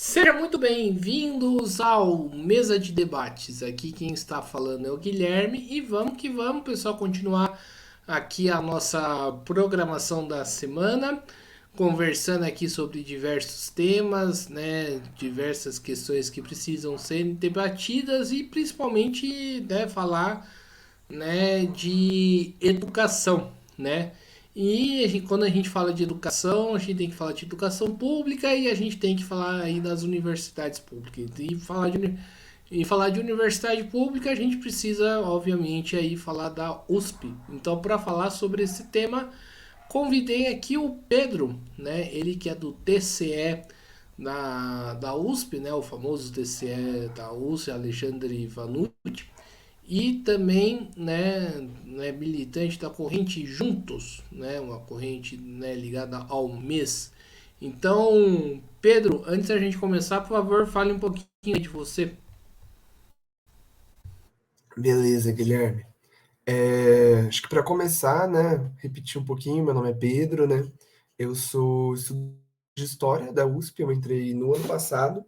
Sejam muito bem-vindos ao Mesa de Debates. Aqui quem está falando é o Guilherme e vamos que vamos, pessoal, continuar aqui a nossa programação da semana, conversando aqui sobre diversos temas, né, diversas questões que precisam ser debatidas e principalmente, né, falar, né, de educação, né? Quando a gente fala de educação, a gente tem que falar de educação pública e a gente tem que falar aí das universidades públicas. E falar de universidade pública, a gente precisa, obviamente, aí falar da USP. Então, para falar sobre esse tema, convidei aqui o Pedro, né? Ele que é do TCE da USP, né? O famoso TCE da USP, Alexandre Vanucci e também, né, militante da corrente Juntos, né, uma corrente, né, ligada ao MES. Então, Pedro, antes da gente começar, por favor, fale um pouquinho de você. Beleza, Guilherme. Acho que para começar, né, repetir um pouquinho, meu nome é Pedro, né? Eu sou estudante de História da USP, eu entrei no ano passado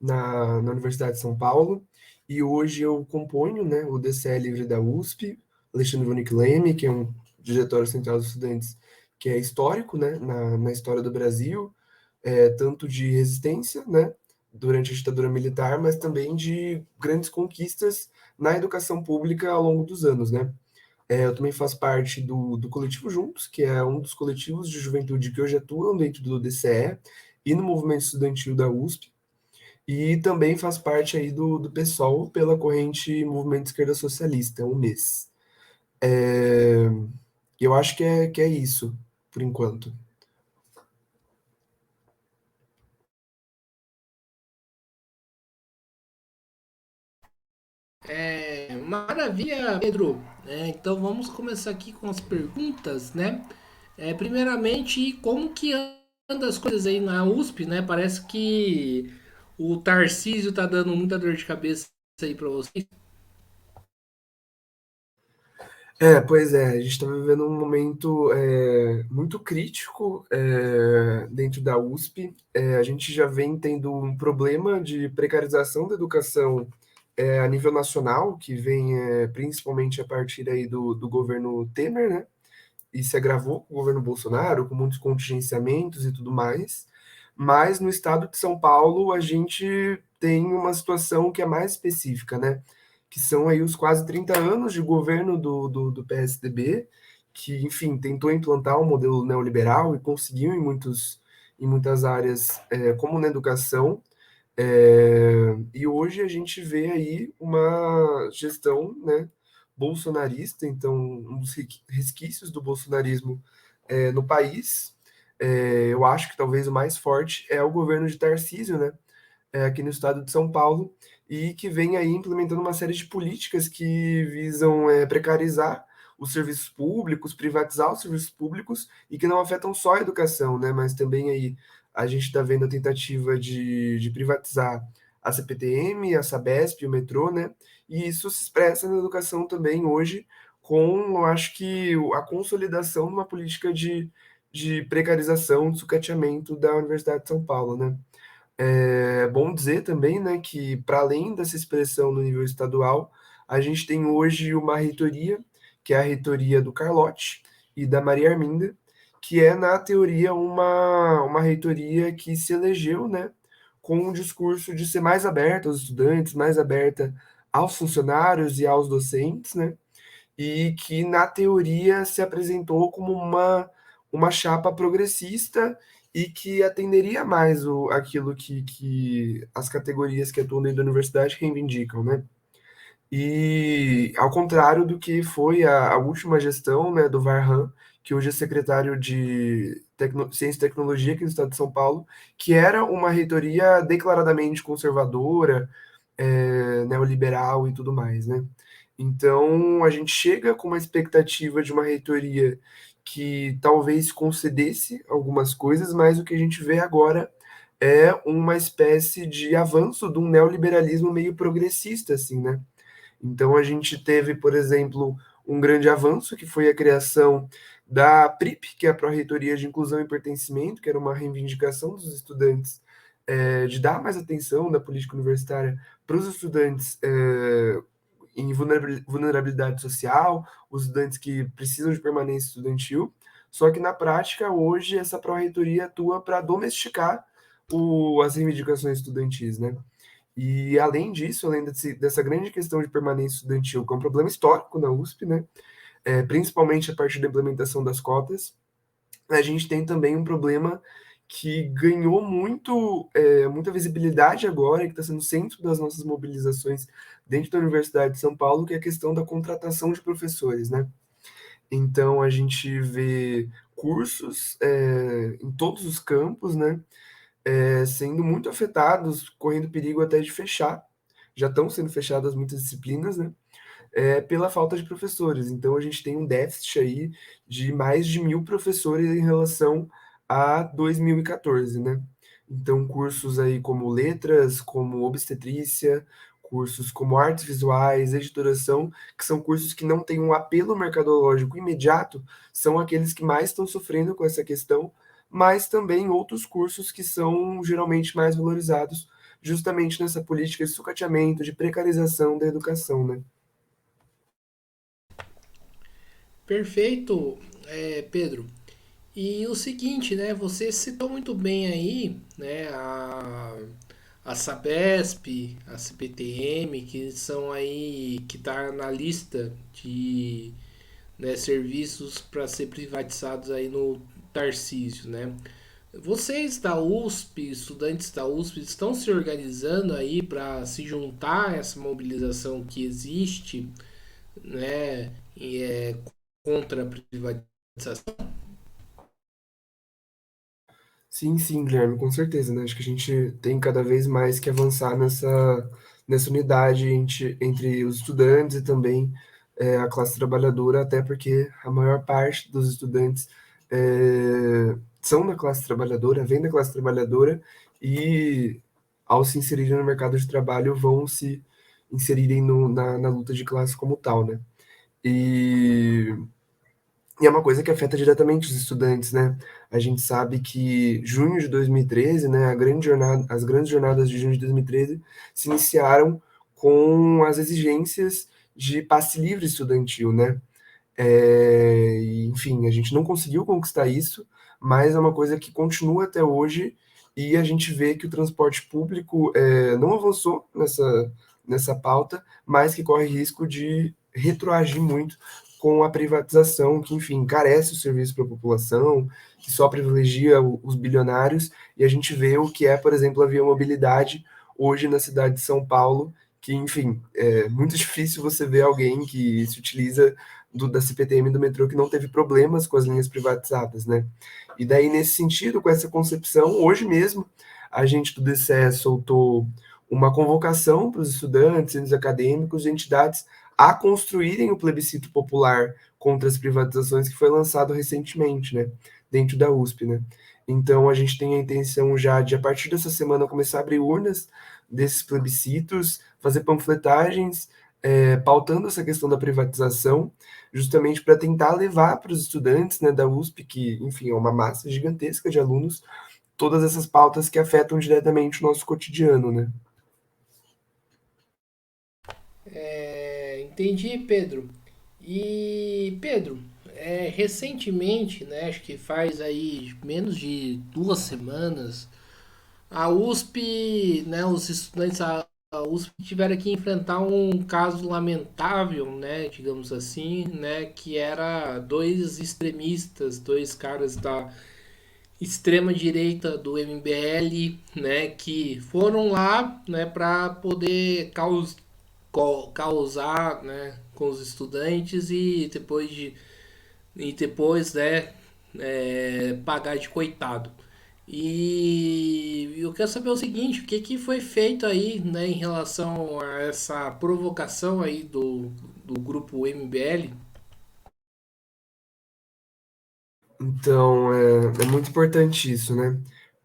na Universidade de São Paulo e hoje eu componho, né, o DCE Livre da USP, Alexandre von Leme, que é um diretório central dos estudantes que é histórico, né, na história do Brasil, tanto de resistência, né, durante a ditadura militar, mas também de grandes conquistas na educação pública ao longo dos anos, né? Eu também faço parte do Coletivo Juntos, que é um dos coletivos de juventude que hoje atuam dentro do DCE e no movimento estudantil da USP, e também faço parte aí do PSOL pela corrente Movimento Esquerda Socialista, o MES. É, eu acho que é isso, por enquanto. Maravilha, Pedro. Então vamos começar aqui com as perguntas, né? Primeiramente, como que anda as coisas aí na USP, né? Parece que o Tarcísio tá dando muita dor de cabeça aí para vocês. Pois é, a gente está vivendo um momento muito crítico dentro da USP. A gente já vem tendo um problema de precarização da educação a nível nacional, que vem principalmente a partir aí do governo Temer, né? E se agravou com o governo Bolsonaro, com muitos contingenciamentos e tudo mais. Mas no estado de São Paulo, a gente tem uma situação que é mais específica, né? Que são aí os quase 30 anos de governo do PSDB, que, enfim, tentou implantar um modelo neoliberal e conseguiu em muitas áreas, como na educação. E hoje a gente vê aí uma gestão, né, bolsonarista, então um dos resquícios do bolsonarismo no país. Eu acho que talvez o mais forte é o governo de Tarcísio, né, aqui no estado de São Paulo, e que vem aí implementando uma série de políticas que visam precarizar os serviços públicos, privatizar os serviços públicos e que não afetam só a educação, né, mas também aí a gente está vendo a tentativa de privatizar a CPTM, a Sabesp, o metrô, né, e isso se expressa na educação também hoje com, eu acho que, a consolidação de uma política de precarização, de sucateamento da Universidade de São Paulo, né. É bom dizer também, né, que para além dessa expressão no nível estadual, a gente tem hoje uma reitoria, que é a reitoria do Carlotti e da Maria Arminda, que é, na teoria, uma reitoria que se elegeu, né, com um discurso de ser mais aberta aos estudantes, mais aberta aos funcionários e aos docentes, né, e que, na teoria, se apresentou como uma chapa progressista e que atenderia mais aquilo que as categorias que atuam dentro da universidade reivindicam, né? E ao contrário do que foi a última gestão, né, do Varhan, que hoje é secretário de Ciência e Tecnologia aqui no estado de São Paulo, que era uma reitoria declaradamente conservadora, neoliberal e tudo mais, né? Então, a gente chega com uma expectativa de uma reitoria que talvez concedesse algumas coisas, mas o que a gente vê agora é uma espécie de avanço de um neoliberalismo meio progressista, assim, né? Então, a gente teve, por exemplo, um grande avanço, que foi a criação da PRIP, que é a Pró-Reitoria de Inclusão e Pertencimento, que era uma reivindicação dos estudantes, de dar mais atenção da política universitária para os estudantes em vulnerabilidade social, os estudantes que precisam de permanência estudantil, só que na prática, hoje, essa pró-reitoria atua para domesticar as reivindicações estudantis, né? E além disso, além dessa grande questão de permanência estudantil, que é um problema histórico na USP, né? Principalmente a partir da implementação das cotas, a gente tem também um problema que ganhou muita visibilidade agora, e que está sendo centro das nossas mobilizações dentro da Universidade de São Paulo, que é a questão da contratação de professores, né? Então, a gente vê cursos em todos os campos, né? Sendo muito afetados, correndo perigo até de fechar. Já estão sendo fechadas muitas disciplinas, né? Pela falta de professores. Então, a gente tem um déficit aí de mais de 1.000 professores em relação a 2014, né? Então, cursos aí como letras, como obstetrícia, cursos como artes visuais, editoração, que são cursos que não têm um apelo mercadológico imediato, são aqueles que mais estão sofrendo com essa questão, mas também outros cursos que são geralmente mais valorizados, justamente nessa política de sucateamento, de precarização da educação, né? Perfeito, Pedro. E o seguinte, né? Você citou muito bem aí, né? A Sabesp, a CPTM, que são aí que tá na lista de, né, serviços para ser privatizados aí no Tarcísio, né? Vocês da USP, estudantes da USP, estão se organizando aí para se juntar a essa mobilização que existe, né, contra a privatização? Sim, sim, Guilherme, com certeza, né? Acho que a gente tem cada vez mais que avançar nessa unidade entre os estudantes e também a classe trabalhadora, até porque a maior parte dos estudantes são da classe trabalhadora, vem da classe trabalhadora e, ao se inserirem no mercado de trabalho, vão se inserirem na luta de classe como tal, né? E e é uma coisa que afeta diretamente os estudantes, né? A gente sabe que junho de 2013, né, as grandes jornadas de junho de 2013 se iniciaram com as exigências de passe livre estudantil, né? Enfim, a gente não conseguiu conquistar isso, mas é uma coisa que continua até hoje e a gente vê que o transporte público não avançou nessa pauta, mas que corre risco de retroagir muito com a privatização, que, enfim, encarece o serviço para a população, que só privilegia os bilionários, e a gente vê o que é, por exemplo, a Via Mobilidade hoje na cidade de São Paulo, que, enfim, é muito difícil você ver alguém que se utiliza da CPTM e do metrô que não teve problemas com as linhas privatizadas, né? E daí, nesse sentido, com essa concepção, hoje mesmo, a gente do DCE soltou uma convocação para os estudantes, centros acadêmicos e entidades a construírem o plebiscito popular contra as privatizações que foi lançado recentemente, né? Dentro da USP, né? Então, a gente tem a intenção já de, a partir dessa semana, começar a abrir urnas desses plebiscitos, fazer panfletagens, pautando essa questão da privatização, justamente para tentar levar para os estudantes, né, da USP, que, enfim, é uma massa gigantesca de alunos, todas essas pautas que afetam diretamente o nosso cotidiano, né? Entendi, Pedro. E Pedro, recentemente, né, acho que faz aí menos de 2 semanas, a USP, né, os estudantes da USP tiveram que enfrentar um caso lamentável, né, digamos assim, né, que era dois extremistas, dois caras da extrema direita do MBL, né, que foram lá, né, para poder causar, né, com os estudantes e depois, né, pagar de coitado. E eu quero saber o seguinte, o que que foi feito aí, né, em relação a essa provocação aí do grupo MBL? Então, é muito importante isso, né?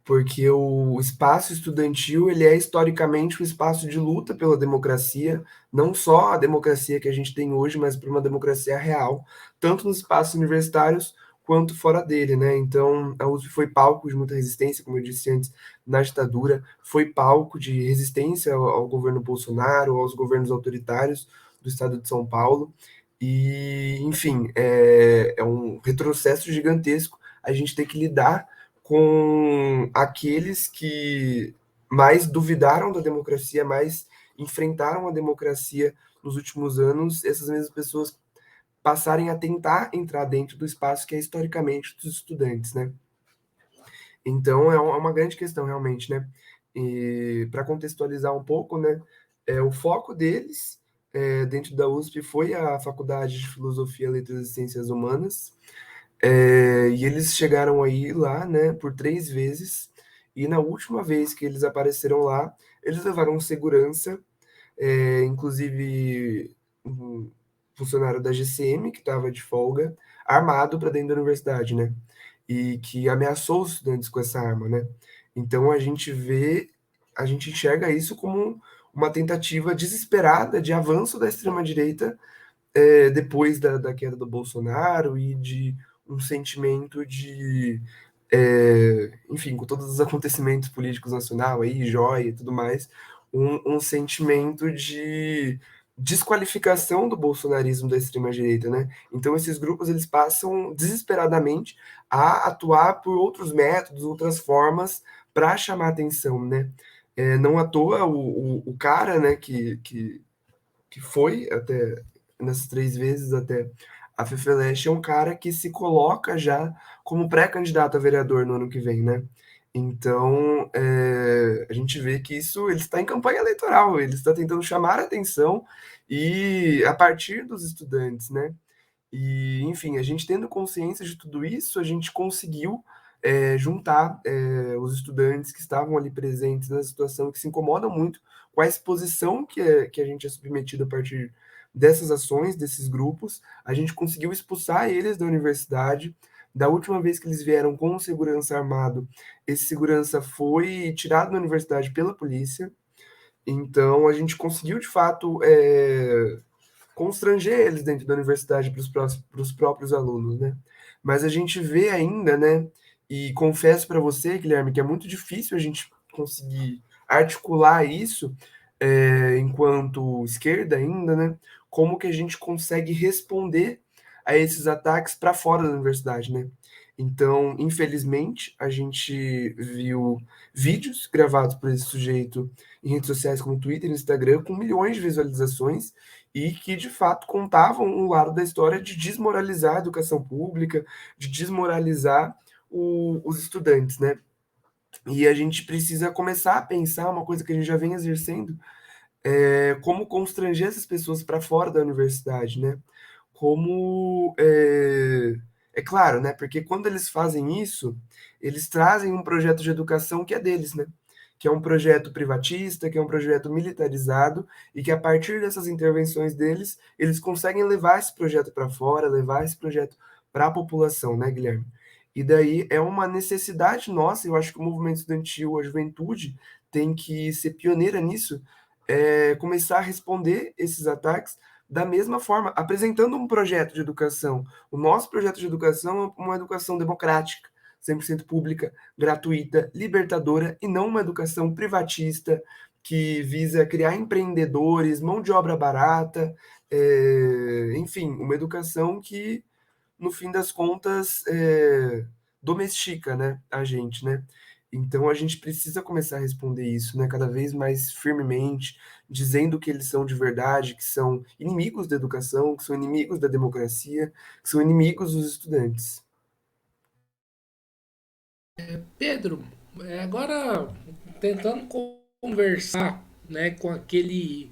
Porque o espaço estudantil, ele é historicamente um espaço de luta pela democracia, não só a democracia que a gente tem hoje, mas por uma democracia real, tanto nos espaços universitários quanto fora dele, né? Então, a USP foi palco de muita resistência, como eu disse antes, na ditadura, foi palco de resistência ao governo Bolsonaro, aos governos autoritários do estado de São Paulo. E, enfim, é um retrocesso gigantesco. A gente tem que lidar com aqueles que mais duvidaram da democracia, mais enfrentaram a democracia nos últimos anos, essas mesmas pessoas passarem a tentar entrar dentro do espaço que é historicamente dos estudantes, né? Então é uma grande questão realmente, né? E para contextualizar um pouco, né? O foco deles dentro da USP foi a Faculdade de Filosofia, Letras e Ciências Humanas, e eles chegaram aí lá, né? Por 3 vezes. E na última vez que eles apareceram lá, eles levaram segurança, inclusive um funcionário da GCM que estava de folga, armado para dentro da universidade, né? E que ameaçou os estudantes com essa arma, né? Então a gente enxerga isso como uma tentativa desesperada de avanço da extrema-direita depois da queda do Bolsonaro e de um sentimento de, enfim, com todos os acontecimentos políticos nacional aí, joia e tudo mais, um sentimento de desqualificação do bolsonarismo da extrema-direita, né? Então esses grupos eles passam desesperadamente a atuar por outros métodos, outras formas para chamar atenção, né? Não à toa o cara, né, que foi até nessas 3 vezes até a Fefeleche é um cara que se coloca já como pré-candidato a vereador no ano que vem, né? Então, a gente vê que isso ele está em campanha eleitoral, ele está tentando chamar a atenção e a partir dos estudantes, né? E, enfim, a gente tendo consciência de tudo isso, a gente conseguiu juntar os estudantes que estavam ali presentes na situação, que se incomodam muito com a exposição que a gente é submetido a partir dessas ações, desses grupos. A gente conseguiu expulsar eles da universidade. Da última vez que eles vieram com um segurança armado, esse segurança foi tirado da universidade pela polícia. Então, a gente conseguiu, de fato, constranger eles dentro da universidade para os próprios alunos, né? Mas a gente vê ainda, né? E confesso para você, Guilherme, que é muito difícil a gente conseguir articular isso enquanto esquerda ainda, né? Como que a gente consegue responder a esses ataques para fora da universidade, né? Então, infelizmente, a gente viu vídeos gravados por esse sujeito em redes sociais como Twitter e Instagram com milhões de visualizações e que de fato contavam um lado da história de desmoralizar a educação pública, de desmoralizar os estudantes, né? E a gente precisa começar a pensar uma coisa que a gente já vem exercendo, como constranger essas pessoas para fora da universidade, né? Como é claro, né? Porque quando eles fazem isso, eles trazem um projeto de educação que é deles, né? Que é um projeto privatista, que é um projeto militarizado, e que a partir dessas intervenções deles, eles conseguem levar esse projeto para fora, levar esse projeto para a população, né, Guilherme? E daí é uma necessidade nossa, eu acho que o movimento estudantil, a juventude, tem que ser pioneira nisso, começar a responder esses ataques da mesma forma, apresentando um projeto de educação. O nosso projeto de educação é uma educação democrática, 100% pública, gratuita, libertadora, e não uma educação privatista que visa criar empreendedores, mão de obra barata, enfim, uma educação que, no fim das contas, domestica, né, a gente, né? Então a gente precisa começar a responder isso, né, cada vez mais firmemente, dizendo que eles são de verdade, que são inimigos da educação, que são inimigos da democracia, que são inimigos dos estudantes. Pedro, agora tentando conversar, né, com aquele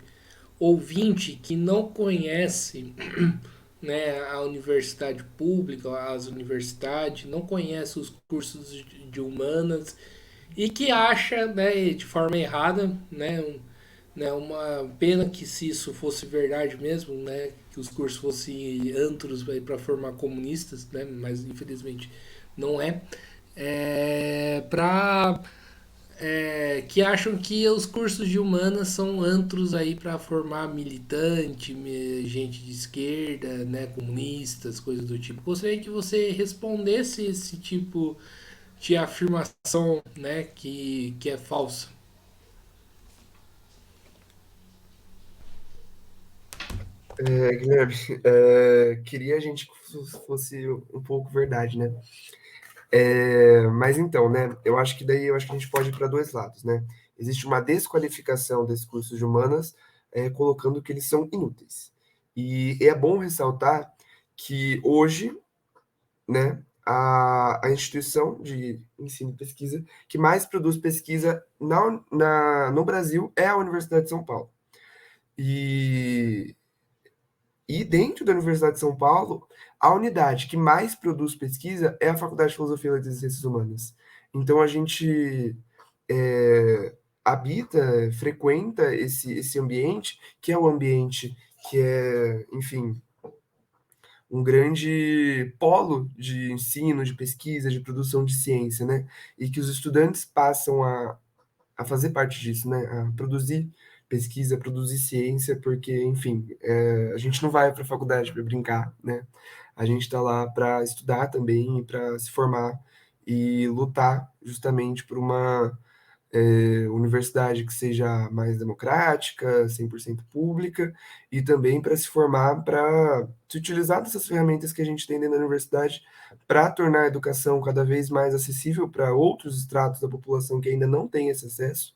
ouvinte que não conhece, né, a universidade pública, as universidades, não conhece os cursos de humanas e que acha, né, de forma errada, né, uma pena que se isso fosse verdade mesmo, né, que os cursos fossem antros para formar comunistas, né, mas infelizmente não é, para que acham que os cursos de humanas são antros aí para formar militante, gente de esquerda, né, comunistas, coisas do tipo. Gostaria que você respondesse esse tipo de afirmação, né, que é falsa. Guilherme, queria a gente que fosse um pouco verdade, né? Mas então, né? Eu acho que a gente pode ir para dois lados, né? Existe uma desqualificação desses cursos de humanas, colocando que eles são inúteis. E é bom ressaltar que hoje, né, a instituição de ensino e pesquisa que mais produz pesquisa no Brasil é a Universidade de São Paulo. E E dentro da Universidade de São Paulo, a unidade que mais produz pesquisa é a Faculdade de Filosofia, Letras e Ciências Humanas. Então a gente é, habita, frequenta esse ambiente, que é o ambiente que é, enfim, um grande polo de ensino, de pesquisa, de produção de ciência, né? E que os estudantes passam a fazer parte disso, né? A produzir pesquisa, produzir ciência, porque, enfim, a gente não vai para a faculdade para brincar, né? A gente está lá para estudar também, para se formar e lutar justamente por uma universidade que seja mais democrática, 100% pública, e também para se formar, para se utilizar dessas ferramentas que a gente tem dentro da universidade para tornar a educação cada vez mais acessível para outros estratos da população que ainda não têm esse acesso.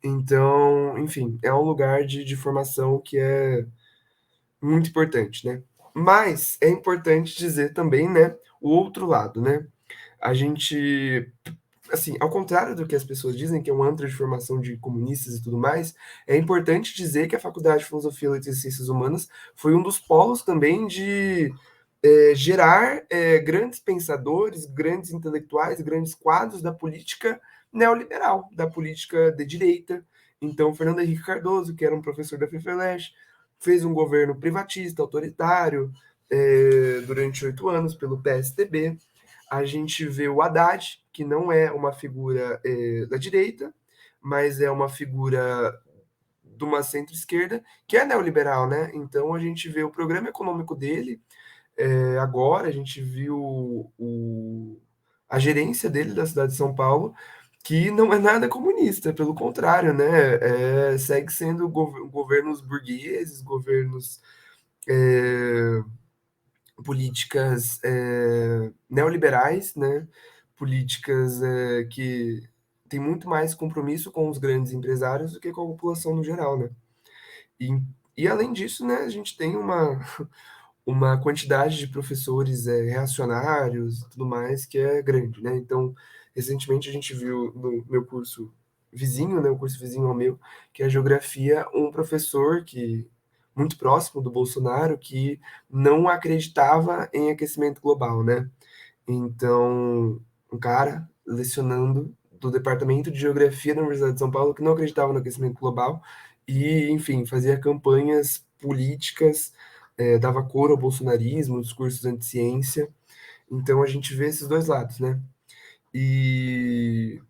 Então, enfim, é um lugar de formação que é muito importante, né? Mas é importante dizer também, né, o outro lado, né? A gente, assim, ao contrário do que as pessoas dizem, que é um antro de formação de comunistas e tudo mais, é importante dizer que a Faculdade de Filosofia, Letras e Ciências Humanas foi um dos polos também de gerar grandes pensadores, grandes intelectuais, grandes quadros da política neoliberal, da política de direita. Então, Fernando Henrique Cardoso, que era um professor da FEFELESH, fez um governo privatista, autoritário, durante 8 anos, pelo PSDB. A gente vê o Haddad, que não é uma figura da direita, mas é uma figura de uma centro-esquerda, que é neoliberal, né? Então a gente vê o programa econômico dele, agora a gente viu a gerência dele da cidade de São Paulo, que não é nada comunista, pelo contrário, né? Segue sendo governos burgueses, governos é, políticas neoliberais, né? Políticas que têm muito mais compromisso com os grandes empresários do que com a população no geral, né? E, e além disso, né, a gente tem uma quantidade de professores reacionários e tudo mais que é grande, né? Então, recentemente a gente viu no meu curso vizinho, né, o curso vizinho ao meu, que é a geografia, um professor que muito próximo do Bolsonaro que não acreditava em aquecimento global, né? Então, um cara lecionando do Departamento de Geografia da Universidade de São Paulo que não acreditava no aquecimento global e, enfim, fazia campanhas políticas, dava cor ao bolsonarismo, discursos anti-ciência. Então, a gente vê esses dois lados, né? E,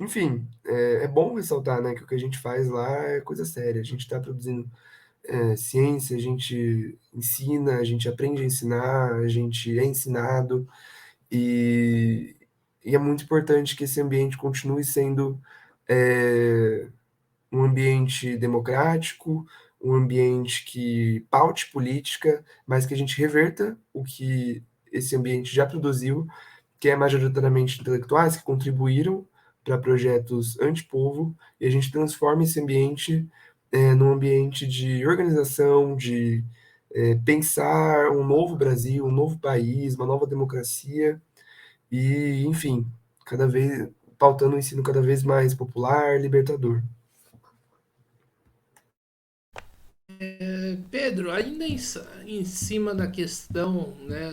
enfim, é bom ressaltar, né, que o que a gente faz lá é coisa séria. A gente está produzindo ciência, a gente ensina, a gente aprende a ensinar, a gente é ensinado, e, e é muito importante que esse ambiente continue sendo é, um ambiente democrático, um ambiente que paute política, mas que a gente reverta o que esse ambiente já produziu, que é majoritariamente intelectuais que contribuíram para projetos antipovo, e a gente transforma esse ambiente num ambiente de organização, de pensar um novo Brasil, um novo país, uma nova democracia, e, enfim, cada vez pautando um ensino cada vez mais popular, libertador. Pedro, ainda em cima da questão, né,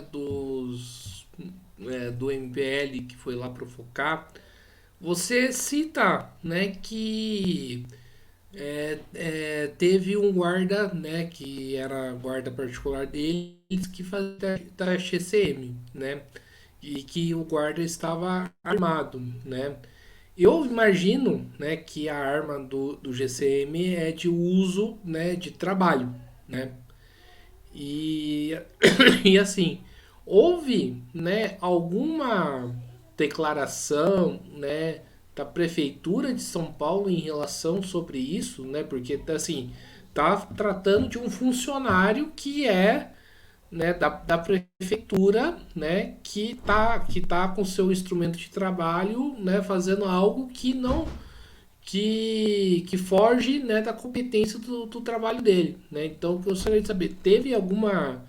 do MPL que foi lá provocar, você cita, né, que teve um guarda, né, que era guarda particular deles, que fazia da XCM, né, e que o guarda estava armado, né, Eu imagino, né, que a arma do GCM é de uso, né, de trabalho, né? E, e assim, houve, né, alguma declaração, né, da prefeitura de São Paulo em relação sobre isso, né? Porque assim, tá tratando de um funcionário que é, né, da prefeitura, né, que tá com seu instrumento de trabalho, né, fazendo algo que não que foge, né, da competência do trabalho dele, né? Então, eu gostaria de saber, teve alguma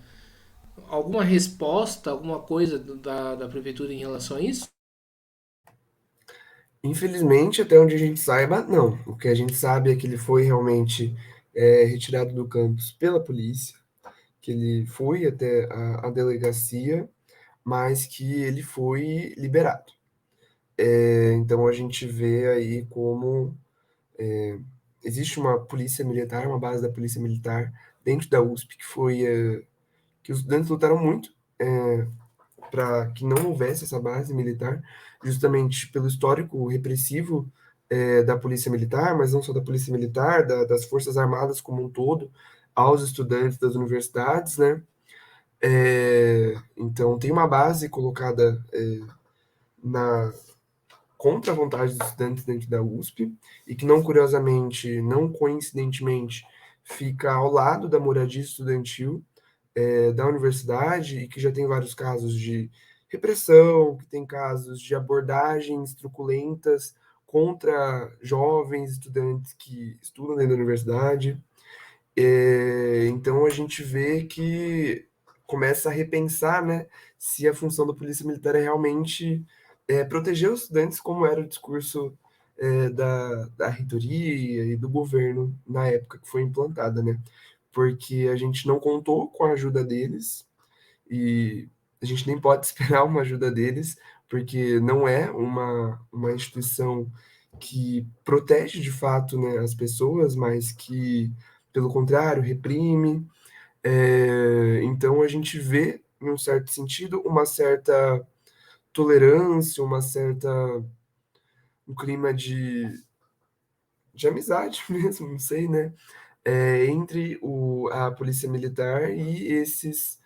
resposta, alguma coisa da prefeitura em relação a isso? Infelizmente, até onde a gente saiba, não. O que a gente sabe é que ele foi realmente retirado do campus pela polícia, que ele foi até a delegacia, mas que ele foi liberado. Então a gente vê aí como existe uma polícia militar, uma base da polícia militar dentro da USP que os estudantes lutaram muito para que não houvesse essa base militar, justamente pelo histórico repressivo da polícia militar, mas não só da polícia militar, das forças armadas como um todo, aos estudantes das universidades, né? Então tem uma base colocada na contra a vontade dos estudantes dentro da USP e que não curiosamente, não coincidentemente, fica ao lado da moradia estudantil da universidade e que já tem vários casos de repressão, que tem casos de abordagens truculentas contra jovens estudantes que estudam dentro da universidade. Então a gente vê que começa a repensar, né, se a função da polícia militar é realmente proteger os estudantes, como era o discurso da reitoria e do governo na época que foi implantada, né? Porque a gente não contou com a ajuda deles e a gente nem pode esperar uma ajuda deles, porque não é uma instituição que protege de fato, né, as pessoas, mas que, pelo contrário, reprime. Então a gente vê, em um certo sentido, uma certa tolerância, um clima de amizade mesmo, não sei, né? Entre a polícia militar e esses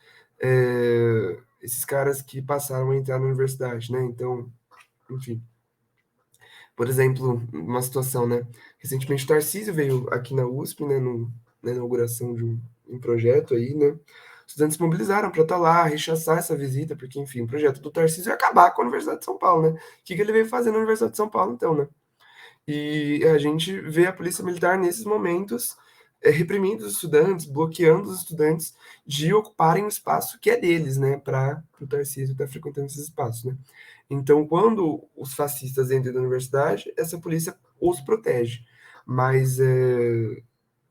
caras que passaram a entrar na universidade, né? Então, enfim, por exemplo, uma situação, né? Recentemente o Tarcísio veio aqui na USP, né, na inauguração de um projeto aí, né? Os estudantes se mobilizaram para estar lá, rechaçar essa visita, porque, enfim, o projeto do Tarcísio ia acabar com a Universidade de São Paulo, né? O que ele veio fazer na Universidade de São Paulo, então, né? E a gente vê a polícia militar nesses momentos reprimindo os estudantes, bloqueando os estudantes de ocuparem o espaço que é deles, né, para o Tarcísio estar frequentando esses espaços, né. Então, quando os fascistas entram na universidade, essa polícia os protege. Mas,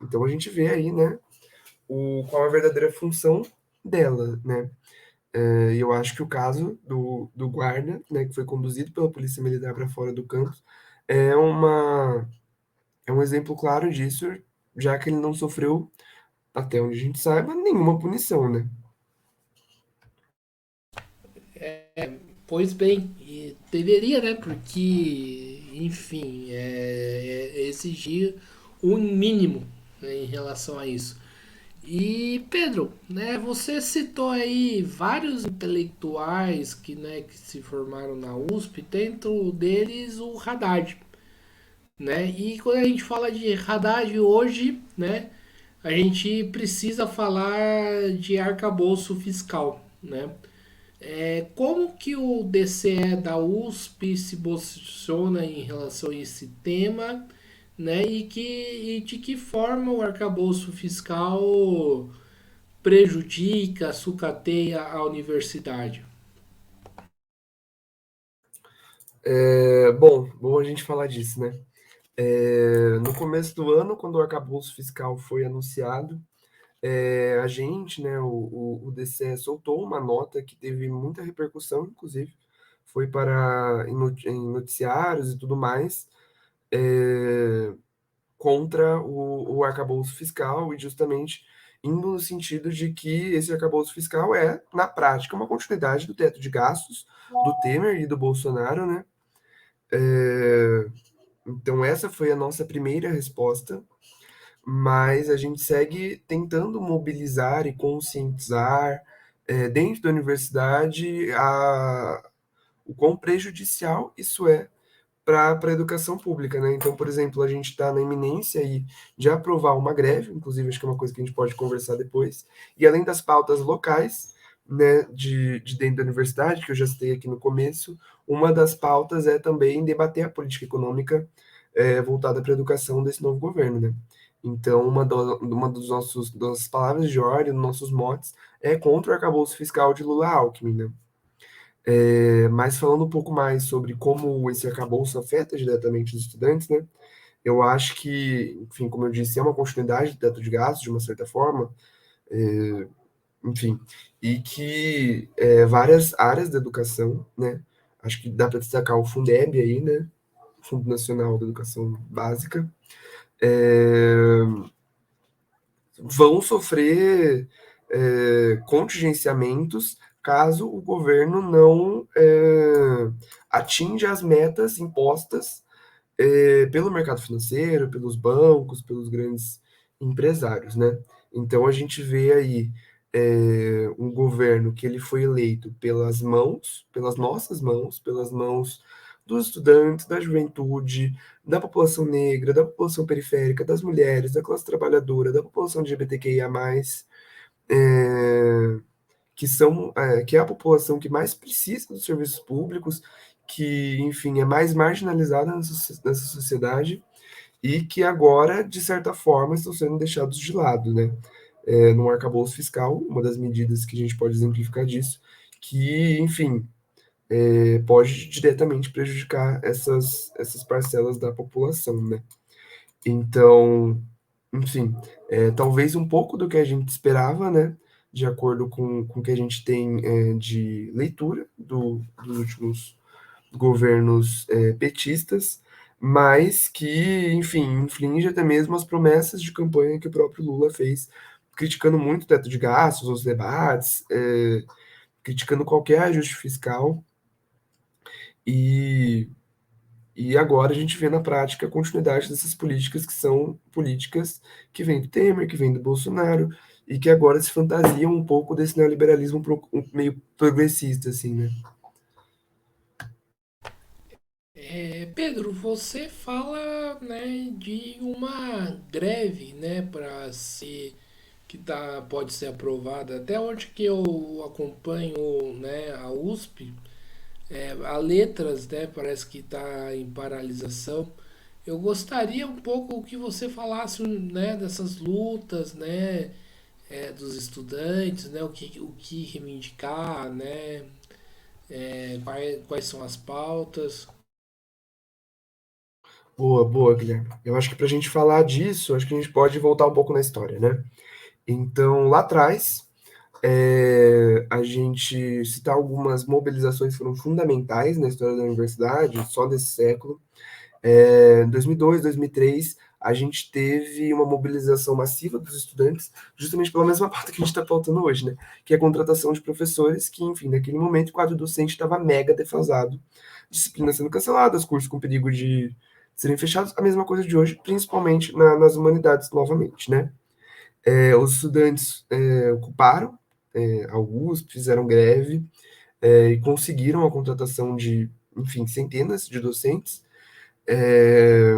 então a gente vê aí, né, qual a verdadeira função dela, né. E eu acho que o caso do guarda, né, que foi conduzido pela polícia militar para fora do campus, é uma é um exemplo claro disso, já que ele não sofreu, até onde a gente saiba, nenhuma punição, né? Pois bem, e deveria, né? Porque, enfim, exigir um mínimo, né, em relação a isso. E Pedro, né, você citou aí vários intelectuais que, né, que se formaram na USP, dentro deles o Haddad, né? E quando a gente fala de Haddad hoje, né, a gente precisa falar de arcabouço fiscal, né? Como que o DCE da USP se posiciona em relação a esse tema, né? E de que forma o arcabouço fiscal prejudica, sucateia a universidade? Bom a gente falar disso, né? No começo do ano, quando o arcabouço fiscal foi anunciado, a gente, né, o DCE soltou uma nota que teve muita repercussão, inclusive, foi para em noticiários e tudo mais, é, contra o arcabouço fiscal e justamente indo no sentido de que esse arcabouço fiscal é, na prática, uma continuidade do teto de gastos do Temer e do Bolsonaro, né? Então, essa foi a nossa primeira resposta, mas a gente segue tentando mobilizar e conscientizar dentro da universidade o quão prejudicial isso é para a educação pública, né? Então, por exemplo, a gente está na iminência aí de aprovar uma greve, inclusive acho que é uma coisa que a gente pode conversar depois, e além das pautas locais, né, de dentro da universidade, que eu já citei aqui no começo, uma das pautas é também debater a política econômica voltada para a educação desse novo governo, né? Então, uma das palavras de ordem, dos nossos motes, é contra o arcabouço fiscal de Lula-Alckmin, né? Mas falando um pouco mais sobre como esse arcabouço afeta diretamente os estudantes, né? Eu acho que, enfim, como eu disse, é uma continuidade do teto de gastos, de uma certa forma, enfim, e que várias áreas da educação, né? Acho que dá para destacar o Fundeb aí, né? Fundo Nacional da Educação Básica, vão sofrer contingenciamentos caso o governo não atinja as metas impostas pelo mercado financeiro, pelos bancos, pelos grandes empresários, né? Então a gente vê aí um governo que ele foi eleito pelas mãos, pelas nossas mãos, pelas mãos dos estudantes, da juventude, da população negra, da população periférica, das mulheres, da classe trabalhadora, da população LGBTQIA+, é, que é a população que mais precisa dos serviços públicos, que, enfim, é mais marginalizada nessa sociedade e que agora, de certa forma, estão sendo deixados de lado, né? No arcabouço fiscal, uma das medidas que a gente pode exemplificar disso, que, enfim, pode diretamente prejudicar essas parcelas da população, né? Então, enfim, talvez um pouco do que a gente esperava, né? De acordo com o que a gente tem de leitura dos últimos governos petistas, mas que, enfim, infringe até mesmo as promessas de campanha que o próprio Lula fez, criticando muito o teto de gastos, os debates, criticando qualquer ajuste fiscal, e, e agora a gente vê na prática a continuidade dessas políticas que são políticas que vêm do Temer, que vêm do Bolsonaro, e que agora se fantasiam um pouco desse neoliberalismo meio progressista, assim, né? Pedro, você fala, né, de uma greve, né, para ser pode ser aprovada. Até onde que eu acompanho, né, a USP, a letras, né, parece que está em paralisação. Eu gostaria um pouco que você falasse, né, dessas lutas, né, dos estudantes, né, o que reivindicar, né, quais são as pautas. Boa, boa, Guilherme. Eu acho que para a gente falar disso, acho que a gente pode voltar um pouco na história, né? Então, lá atrás, a gente citar algumas mobilizações que foram fundamentais na história da universidade, só desse século. Em 2002, 2003, a gente teve uma mobilização massiva dos estudantes, justamente pela mesma pauta que a gente está pautando hoje, né? Que é a contratação de professores que, enfim, naquele momento o quadro docente estava mega defasado, disciplinas sendo canceladas, cursos com perigo de serem fechados, a mesma coisa de hoje, principalmente nas humanidades novamente, né? Os estudantes ocuparam a USP, fizeram greve e conseguiram a contratação de, enfim, centenas de docentes, é,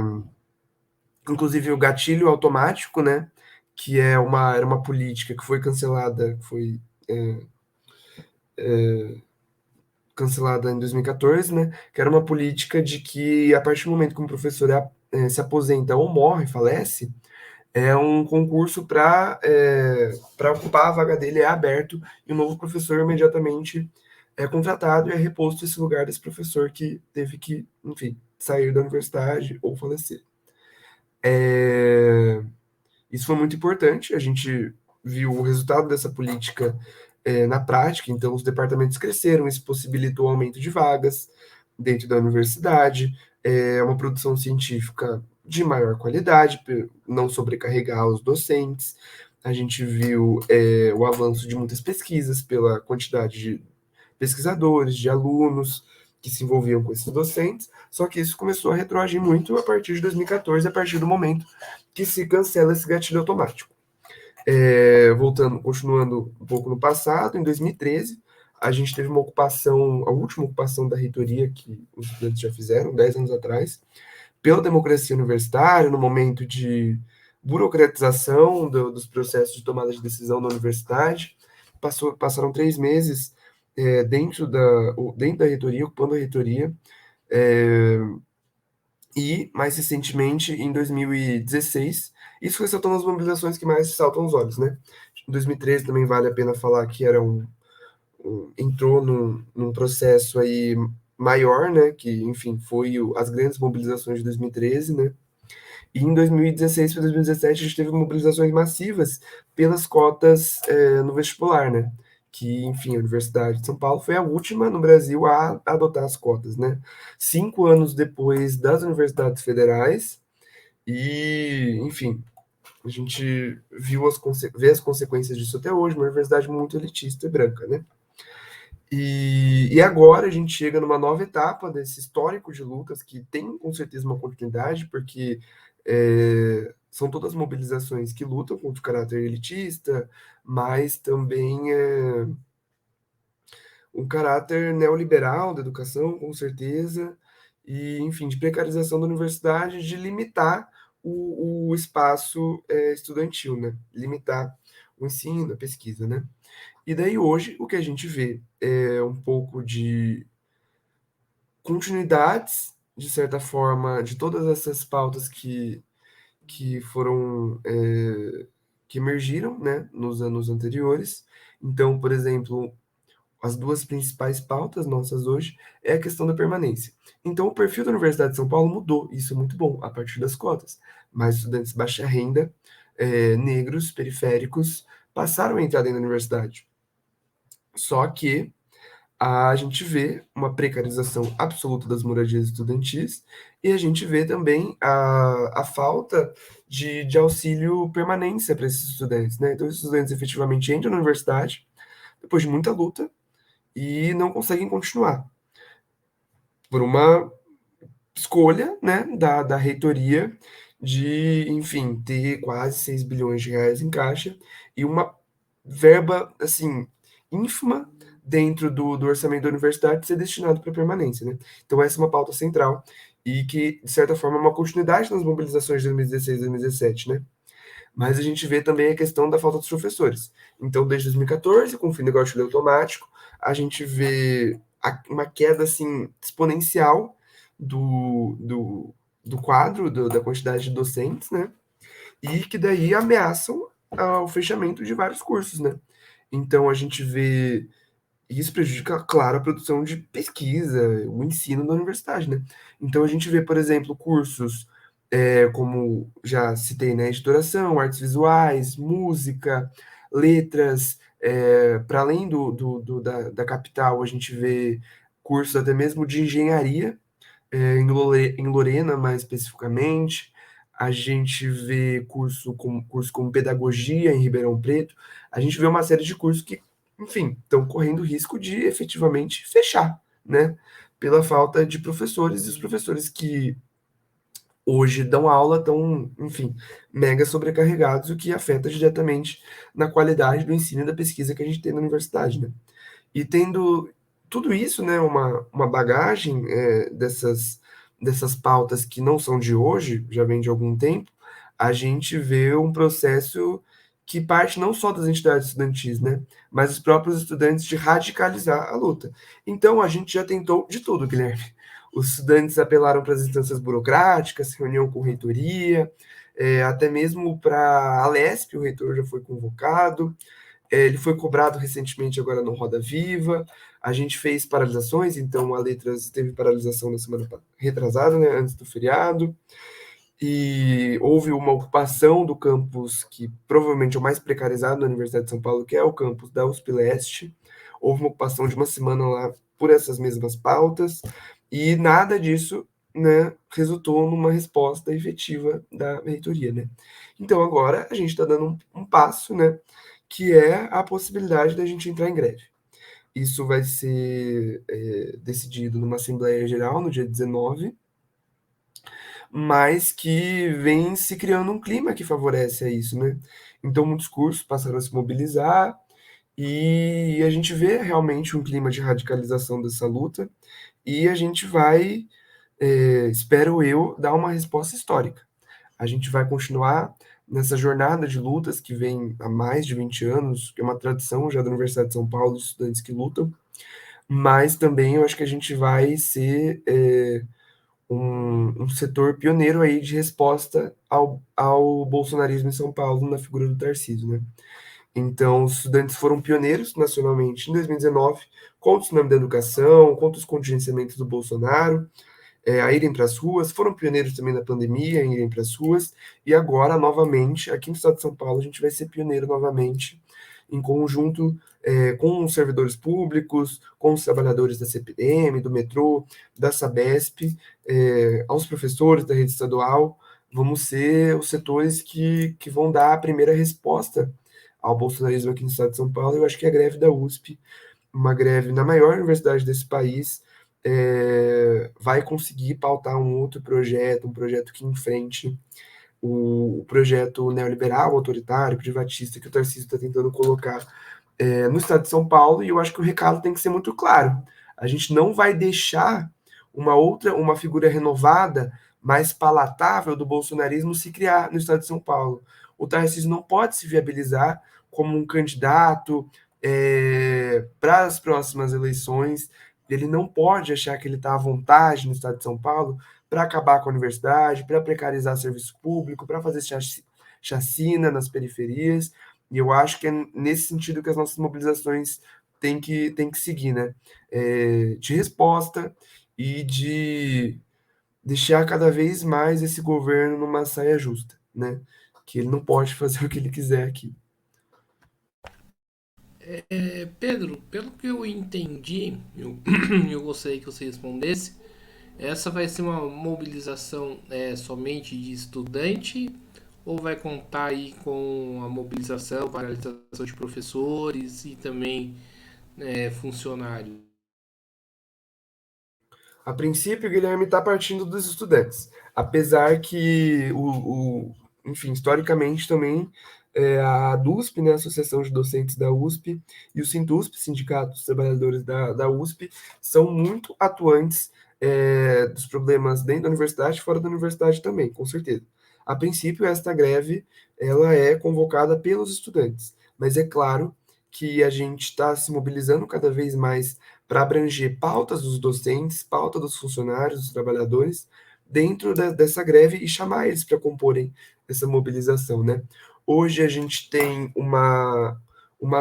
inclusive o gatilho automático, né, que era uma política que foi cancelada, cancelada em 2014, né, que era uma política de que a partir do momento que um professor se aposenta ou morre, falece, um concurso para ocupar a vaga dele é aberto e o novo professor imediatamente é contratado e é reposto esse lugar desse professor que teve que, enfim, sair da universidade ou falecer. É, Isso foi muito importante, a gente viu o resultado dessa política na prática, então os departamentos cresceram, isso possibilitou o aumento de vagas dentro da universidade, uma produção científica de maior qualidade, não sobrecarregar os docentes, a gente viu o avanço de muitas pesquisas pela quantidade de pesquisadores, de alunos, que se envolviam com esses docentes, só que isso começou a retroagir muito a partir de 2014, a partir do momento que se cancela esse gatilho automático. Voltando, continuando um pouco no passado, em 2013, a gente teve uma ocupação, a última ocupação da reitoria que os estudantes já fizeram, 10 anos atrás, pela democracia universitária, no momento de burocratização dos processos de tomada de decisão na universidade. Passaram 3 meses dentro da reitoria, ocupando a reitoria, é, e, mais recentemente, em 2016, isso ressaltando as mobilizações que mais saltam os olhos, né? Em 2013 também vale a pena falar que era entrou num processo aí maior, né? Que, enfim, foi as grandes mobilizações de 2013, né? E em 2016 para 2017 a gente teve mobilizações massivas pelas cotas no vestibular, né? Que, enfim, a Universidade de São Paulo foi a última no Brasil a adotar as cotas, né? 5 anos depois das universidades federais, e, enfim, a gente vê as consequências disso até hoje, uma universidade muito elitista e branca, né? E agora a gente chega numa nova etapa desse histórico de lutas que tem com certeza uma continuidade, porque são todas mobilizações que lutam contra o caráter elitista, mas também um caráter neoliberal da educação, com certeza, e, enfim, de precarização da universidade, de limitar o espaço estudantil, né? Limitar o ensino, a pesquisa, né? E daí hoje o que a gente vê é um pouco de continuidades, de certa forma, de todas essas pautas que foram que emergiram, né, nos anos anteriores. Então, por exemplo, as duas principais pautas nossas hoje é a questão da permanência. Então, o perfil da Universidade de São Paulo mudou, isso é muito bom, a partir das cotas. Mais estudantes de baixa renda, negros, periféricos, passaram a entrar dentro da universidade. Só que a gente vê uma precarização absoluta das moradias estudantis e a gente vê também a falta de auxílio permanência para esses estudantes, né? Então, esses estudantes efetivamente entram na universidade depois de muita luta e não conseguem continuar por uma escolha, né, da reitoria de, enfim, ter quase 6 bilhões de reais em caixa e uma verba, assim, ínfima dentro do orçamento da universidade ser destinado para permanência, né? Então essa é uma pauta central e que, de certa forma, é uma continuidade nas mobilizações de 2016 e 2017, né? Mas a gente vê também a questão da falta dos professores. Então, desde 2014, com o fim do gatilho automático, a gente vê uma queda assim, exponencial do, do, do quadro, da quantidade de docentes, né? E que daí ameaçam o fechamento de vários cursos, né? Então, a gente vê. Isso prejudica, claro, a produção de pesquisa, o ensino da universidade, né? Então, a gente vê, por exemplo, cursos como já citei, né, editoração, artes visuais, música, letras, para além da capital, a gente vê cursos até mesmo de engenharia, em Lorena, mais especificamente, a gente vê curso como pedagogia em Ribeirão Preto, a gente vê uma série de cursos que, enfim, estão correndo risco de efetivamente fechar, né? Pela falta de professores, e os professores que hoje dão aula estão, enfim, mega sobrecarregados, o que afeta diretamente na qualidade do ensino e da pesquisa que a gente tem na universidade, né? E tendo tudo isso, né, uma bagagem dessas pautas que não são de hoje, já vem de algum tempo, a gente vê um processo que parte não só das entidades estudantis, né, mas os próprios estudantes de radicalizar a luta. Então, a gente já tentou de tudo, Guilherme. Os estudantes apelaram para as instâncias burocráticas, reunião com reitoria, até mesmo para a Lesp, o reitor já foi convocado, ele foi cobrado recentemente agora no Roda Viva. A gente fez paralisações, então a Letras teve paralisação na semana retrasada, né, antes do feriado. E houve uma ocupação do campus que provavelmente é o mais precarizado na Universidade de São Paulo, que é o campus da USP Leste. Houve uma ocupação de uma semana lá por essas mesmas pautas, e nada disso, né, resultou numa resposta efetiva da reitoria, né? Então agora a gente está dando um passo, né, que é a possibilidade da gente entrar em greve. Isso vai ser decidido numa Assembleia Geral no dia 19, mas que vem se criando um clima que favorece a isso, né? Então, muitos cursos passaram a se mobilizar e a gente vê realmente um clima de radicalização dessa luta e a gente vai, espero eu, dar uma resposta histórica. A gente vai continuar nessa jornada de lutas que vem há mais de 20 anos, que é uma tradição já da Universidade de São Paulo, dos estudantes que lutam, mas também eu acho que a gente vai ser um setor pioneiro aí de resposta ao bolsonarismo em São Paulo na figura do Tarcísio, né? Então, os estudantes foram pioneiros nacionalmente em 2019 contra o tsunami da educação, contra os contingenciamentos do Bolsonaro, a irem para as ruas, foram pioneiros também na pandemia, em irem para as ruas, e agora, novamente, aqui no estado de São Paulo, a gente vai ser pioneiro novamente, em conjunto com os servidores públicos, com os trabalhadores da CPM, do metrô, da Sabesp, aos professores da rede estadual, vamos ser os setores que vão dar a primeira resposta ao bolsonarismo aqui no estado de São Paulo. Eu acho que é a greve da USP, uma greve na maior universidade desse país, vai conseguir pautar um outro projeto, um projeto que enfrente o projeto neoliberal, autoritário, privatista que o Tarcísio está tentando colocar no estado de São Paulo, e eu acho que o recado tem que ser muito claro. A gente não vai deixar uma figura renovada, mais palatável do bolsonarismo se criar no estado de São Paulo. O Tarcísio não pode se viabilizar como um candidato para as próximas eleições. Ele não pode achar que ele está à vontade no estado de São Paulo para acabar com a universidade, para precarizar serviço público, para fazer chacina nas periferias. E eu acho que é nesse sentido que as nossas mobilizações têm que seguir, né? De resposta e de deixar cada vez mais esse governo numa saia justa, né? Que ele não pode fazer o que ele quiser aqui. Pedro, pelo que eu entendi, eu gostaria que você respondesse. Essa vai ser uma mobilização somente de estudante ou vai contar aí com a mobilização, paralisação de professores e também funcionários? A princípio, o Guilherme está partindo dos estudantes, apesar que enfim, historicamente também a DUSP, né, a Associação de Docentes da USP, e o Sintusp, Sindicato dos Trabalhadores da USP, são muito atuantes dos problemas dentro da universidade e fora da universidade também, com certeza. A princípio, esta greve ela é convocada pelos estudantes, mas é claro que a gente está se mobilizando cada vez mais para abranger pautas dos docentes, pauta dos funcionários, dos trabalhadores, dentro dessa greve e chamar eles para comporem essa mobilização, né? Hoje a gente tem uma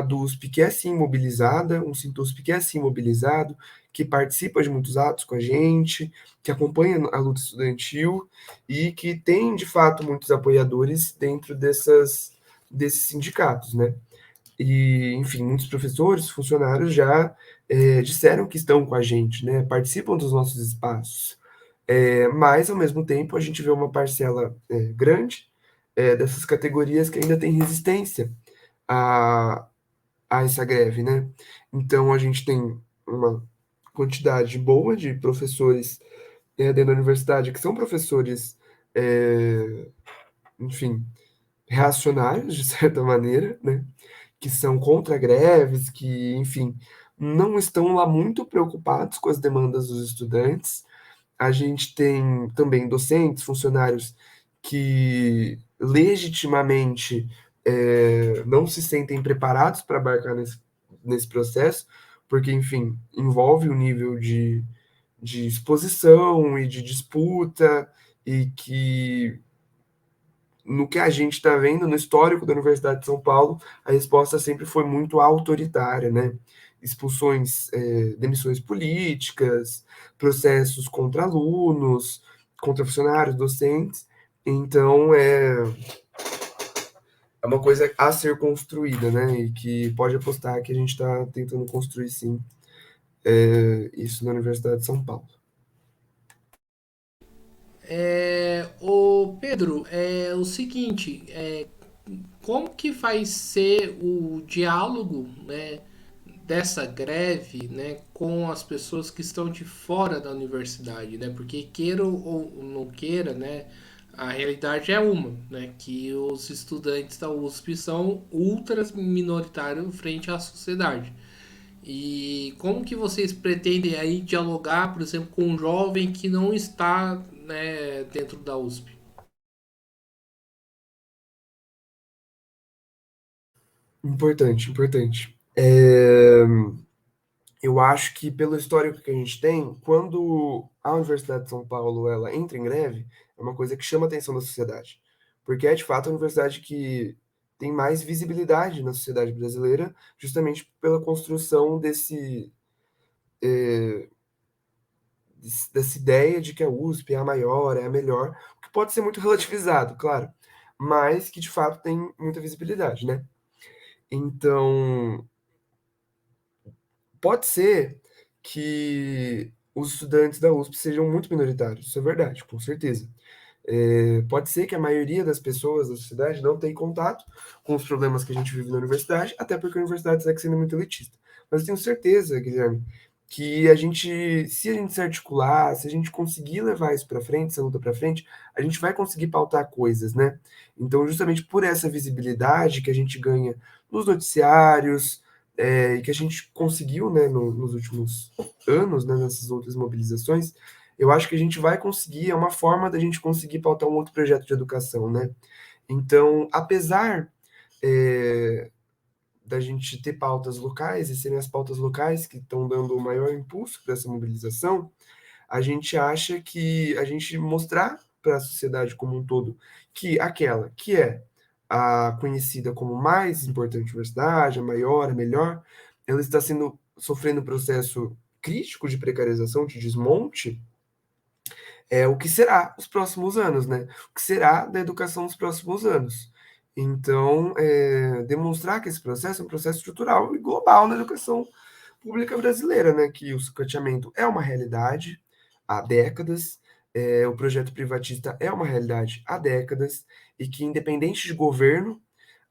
DUSP que é sim mobilizada, um Sintusp que é sim mobilizado, que participa de muitos atos com a gente, que acompanha a luta estudantil e que tem, de fato, muitos apoiadores dentro desses sindicatos, né? E, enfim, muitos professores, funcionários já disseram que estão com a gente, né? Participam dos nossos espaços. Mas, ao mesmo tempo, a gente vê uma parcela grande dessas categorias que ainda tem resistência a, a essa greve, né? Então, a gente tem uma quantidade boa de professores dentro da universidade que são professores, enfim, reacionários, de certa maneira, né? Que são contra greves, que, enfim, não estão lá muito preocupados com as demandas dos estudantes. A gente tem também docentes, funcionários que legitimamente não se sentem preparados para abarcar nesse processo, porque, enfim, envolve um nível de exposição e de disputa, e que no que a gente está vendo no histórico da Universidade de São Paulo, a resposta sempre foi muito autoritária, né? Expulsões, demissões políticas, processos contra alunos, contra funcionários, docentes. Então, é uma coisa a ser construída, né? E que pode apostar que a gente está tentando construir, sim, isso na Universidade de São Paulo. Ô Pedro, é o seguinte, como que vai ser o diálogo, né, dessa greve, né, com as pessoas que estão de fora da universidade, né? Porque queira ou não queira, né, a realidade é uma, né, que os estudantes da USP são ultras minoritários frente à sociedade. E como que vocês pretendem aí dialogar, por exemplo, com um jovem que não está, né, dentro da USP? Importante, importante. Eu acho que pelo histórico que a gente tem, quando a Universidade de São Paulo ela entra em greve, é uma coisa que chama a atenção da sociedade, porque é de fato a universidade que tem mais visibilidade na sociedade brasileira, justamente pela construção dessa ideia de que a USP é a maior, é a melhor, o que pode ser muito relativizado, claro, mas que de fato tem muita visibilidade, né? Então, pode ser que os estudantes da USP sejam muito minoritários, isso é verdade, com certeza. Pode ser que a maioria das pessoas da sociedade não tenha contato com os problemas que a gente vive na universidade, até porque a universidade segue sendo muito elitista. Mas eu tenho certeza, Guilherme, que se a gente se articular, se a gente conseguir levar isso para frente, essa luta para frente, a gente vai conseguir pautar coisas, né? Então, justamente por essa visibilidade que a gente ganha nos noticiários, e que a gente conseguiu, né, nos últimos anos, né, nessas outras mobilizações, eu acho que a gente vai conseguir, é uma forma da gente conseguir pautar um outro projeto de educação, né? Então, apesar é, da gente ter pautas locais e serem as pautas locais que estão dando o maior impulso para essa mobilização, a gente acha que a gente mostrar para a sociedade como um todo que aquela que é a conhecida como mais importante universidade, a maior, a melhor, ela está sofrendo um processo crítico de precarização, de desmonte, o que será os próximos anos, né? O que será da educação nos próximos anos. Então, demonstrar que esse processo é um processo estrutural e global na educação pública brasileira, né? Que o sucateamento é uma realidade há décadas, o projeto privatista é uma realidade há décadas, e que, independente de governo,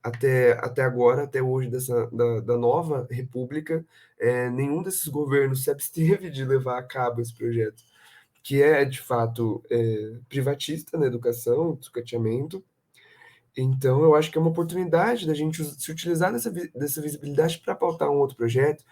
até agora, até hoje, da nova república, nenhum desses governos se absteve de levar a cabo esse projeto que é de fato privatista na educação, sucateamento. Então, eu acho que é uma oportunidade da gente se utilizar dessa visibilidade para pautar um outro projeto,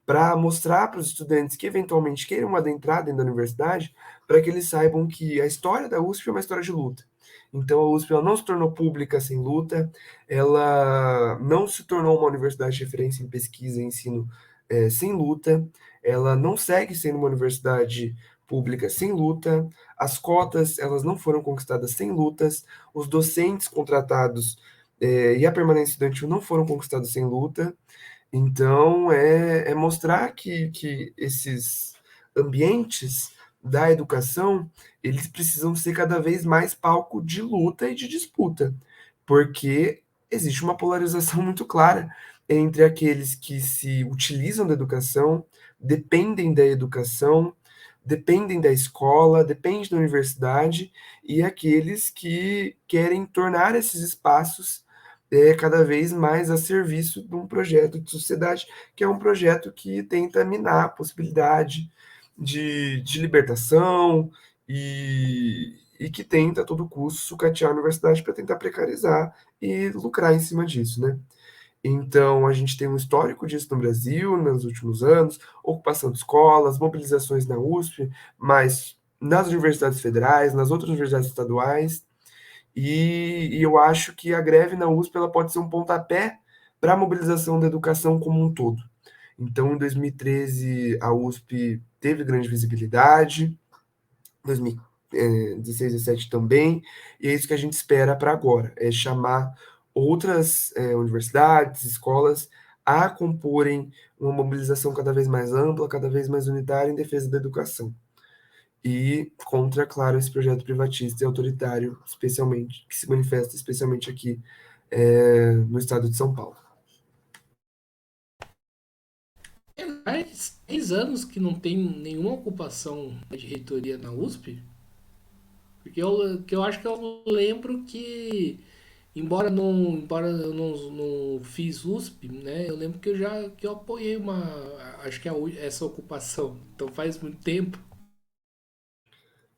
para mostrar para os estudantes que eventualmente queiram adentrar dentro da universidade, para que eles saibam que a história da USP é uma história de luta. Então, a USP ela não se tornou pública sem luta, ela não se tornou uma universidade de referência em pesquisa e ensino sem luta, ela não segue sendo uma universidade pública sem luta, as cotas elas não foram conquistadas sem lutas, os docentes contratados e a permanência estudantil não foram conquistados sem luta. Então, é mostrar que esses ambientes da educação, eles precisam ser cada vez mais palco de luta e de disputa, porque existe uma polarização muito clara entre aqueles que se utilizam da educação, dependem da educação, dependem da escola, dependem da universidade, e aqueles que querem tornar esses espaços cada vez mais a serviço de um projeto de sociedade, que é um projeto que tenta minar a possibilidade de libertação e que tenta, a todo custo, sucatear a universidade para tentar precarizar e lucrar em cima disso, né? Então, a gente tem um histórico disso no Brasil nos últimos anos, ocupação de escolas, mobilizações na USP, mas nas universidades federais, nas outras universidades estaduais, e eu acho que a greve na USP ela pode ser um pontapé para a mobilização da educação como um todo. Então, em 2013, a USP teve grande visibilidade, 2016 e 2017 também, e é isso que a gente espera para agora, é chamar outras universidades, escolas a comporem uma mobilização cada vez mais ampla, cada vez mais unitária em defesa da educação. E contra, claro, esse projeto privatista e autoritário, especialmente, que se manifesta especialmente aqui no estado de São Paulo. Faz 6 anos que não tem nenhuma ocupação de reitoria na USP, porque eu acho que eu lembro que Embora eu não fiz USP, né? Eu lembro que eu apoiei acho que essa ocupação. Então faz muito tempo.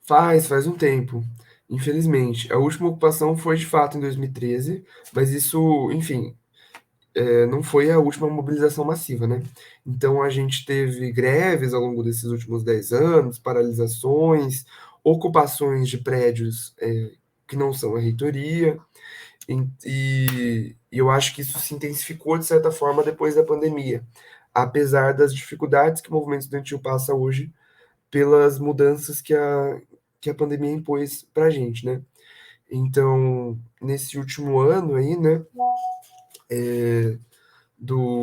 Faz um tempo, infelizmente. A última ocupação foi de fato em 2013, mas isso, enfim, não foi a última mobilização massiva, né? Então a gente teve greves ao longo desses últimos 10 anos, paralisações, ocupações de prédios que não são a reitoria, e eu acho que isso se intensificou de certa forma depois da pandemia, apesar das dificuldades que o movimento estudantil passa hoje pelas mudanças que a pandemia impôs para a gente, né? Então, nesse último ano aí, né, do,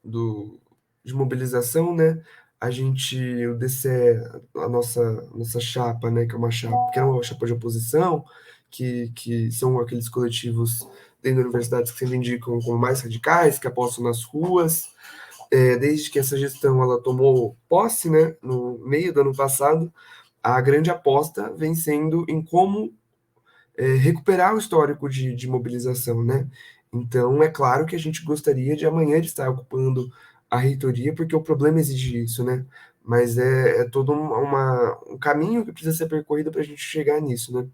do, de mobilização, né, o DCE, nossa chapa, né, que é uma chapa de oposição, que são aqueles coletivos dentro da universidade que se indicam como mais radicais, que apostam nas ruas, desde que essa gestão ela tomou posse, né, no meio do ano passado, a grande aposta vem sendo em como recuperar o histórico de mobilização, né? Então, é claro que a gente gostaria de amanhã de estar ocupando a reitoria, porque o problema exige isso, né? Mas é todo um caminho que precisa ser percorrido para a gente chegar nisso, né?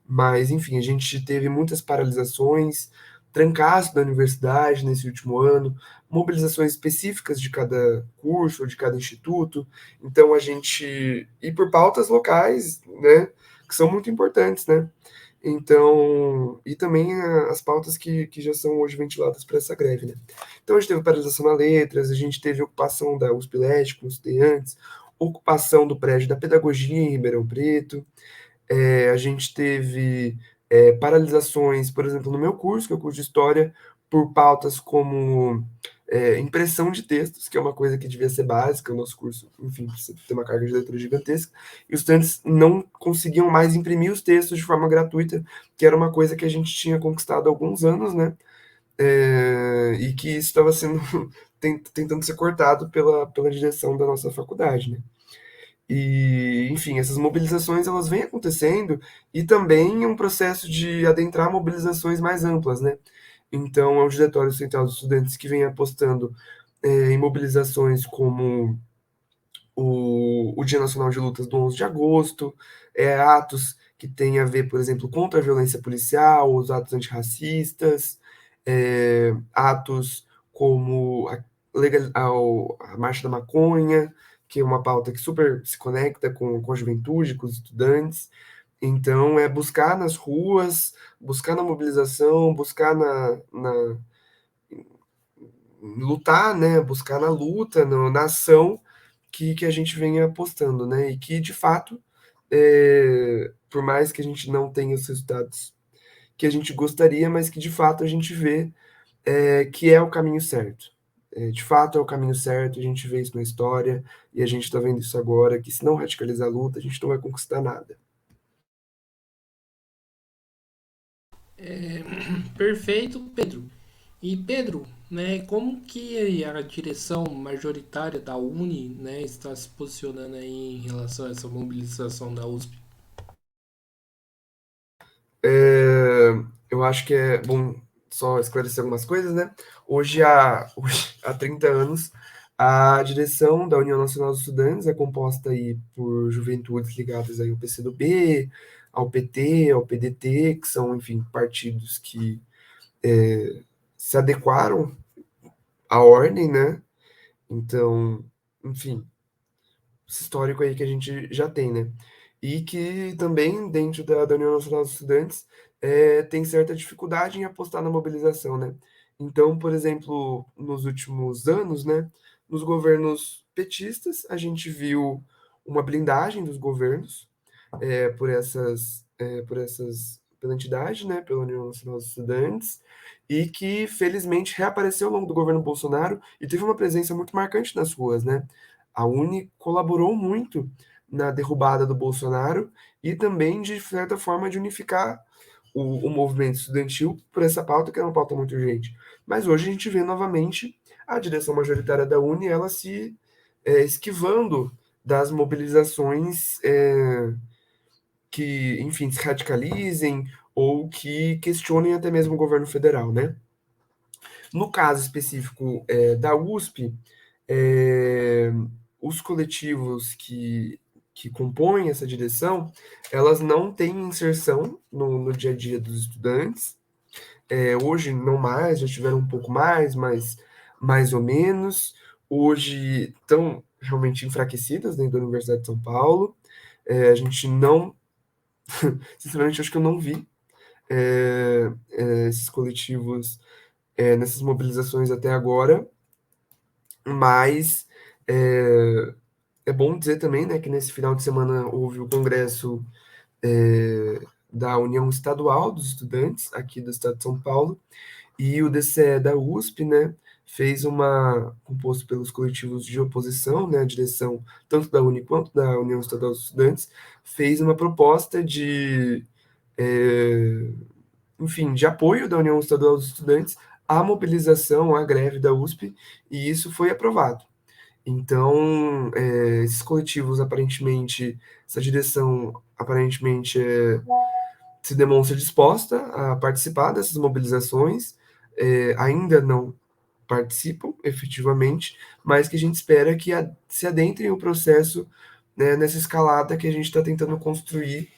Mas, enfim, a gente teve muitas paralisações, trancaço da universidade nesse último ano, mobilizações específicas de cada curso, de cada instituto. Então, a gente. E por pautas locais, né? Que são muito importantes, né? Então, e também as pautas que já são hoje ventiladas para essa greve, né? Então, a gente teve paralisação na Letras, a gente teve ocupação da USP Leste, como eu citei antes, ocupação do prédio da Pedagogia em Ribeirão Preto, a gente teve paralisações, por exemplo, no meu curso, que é o curso de História, por pautas como impressão de textos, que é uma coisa que devia ser básica, o nosso curso, enfim, precisa ter uma carga de leitura gigantesca, e os estudantes não conseguiam mais imprimir os textos de forma gratuita, que era uma coisa que a gente tinha conquistado há alguns anos, né? E que isso estava sendo tentando ser cortado pela direção da nossa faculdade, né? E, enfim, essas mobilizações elas vêm acontecendo e também um processo de adentrar mobilizações mais amplas, né? Então, é o Diretório Central dos Estudantes que vem apostando em mobilizações como o Dia Nacional de Lutas do 11 de agosto, atos que têm a ver, por exemplo, contra a violência policial, os atos antirracistas, atos como a Marcha da Maconha, que é uma pauta que super se conecta com a juventude, com os estudantes. Então, é buscar nas ruas, buscar na mobilização, buscar lutar, né? Buscar na luta, na ação que a gente vem apostando, né? E que, de fato, por mais que a gente não tenha os resultados que a gente gostaria, mas que, de fato, a gente vê que é o caminho certo. De fato, é o caminho certo, a gente vê isso na história, e a gente está vendo isso agora, que se não radicalizar a luta, a gente não vai conquistar nada. Perfeito, Pedro. E Pedro, né, como que a direção majoritária da Uni, né, está se posicionando aí em relação a essa mobilização da USP? É, eu acho que é bom só esclarecer algumas coisas, né? Hoje, há 30 anos, a direção da União Nacional dos Estudantes é composta aí por juventudes ligadas aí ao PCdoB, ao PT, ao PDT, que são, enfim, partidos que se adequaram à ordem, né? Então, enfim, esse histórico aí que a gente já tem, né? E que também, dentro da União Nacional dos Estudantes, tem certa dificuldade em apostar na mobilização, né? Então, por exemplo, nos últimos anos, né, nos governos petistas, a gente viu uma blindagem dos governos pela entidade, né, pela União Nacional dos Estudantes, e que felizmente reapareceu ao longo do governo Bolsonaro e teve uma presença muito marcante nas ruas, né? A Uni colaborou muito na derrubada do Bolsonaro e também, de certa forma, de unificar o movimento estudantil por essa pauta, que era uma pauta muito urgente. Mas hoje a gente vê novamente a direção majoritária da Uni ela se esquivando das mobilizações que, enfim, se radicalizem ou que questionem até mesmo o governo federal, né? No caso específico da USP, é, os coletivos que compõem essa direção, elas não têm inserção no dia a dia dos estudantes. Hoje não mais, já tiveram um pouco mais, mas mais ou menos. Hoje estão realmente enfraquecidas dentro da Universidade de São Paulo. A gente não, sinceramente, acho que eu não vi esses coletivos nessas mobilizações até agora, mas é bom dizer também, né, que nesse final de semana houve o congresso da União Estadual dos Estudantes aqui do Estado de São Paulo e o DCE da USP, né, fez composto pelos coletivos de oposição, né, a direção tanto da Uni quanto da União Estadual dos Estudantes, fez uma proposta é, enfim, de apoio da União Estadual dos Estudantes à mobilização, à greve da USP, e isso foi aprovado. Então, esses coletivos, aparentemente, essa direção, aparentemente, se demonstra disposta a participar dessas mobilizações, ainda não participam efetivamente, mas que a gente espera que se adentrem o processo, né, nessa escalada que a gente está tentando construir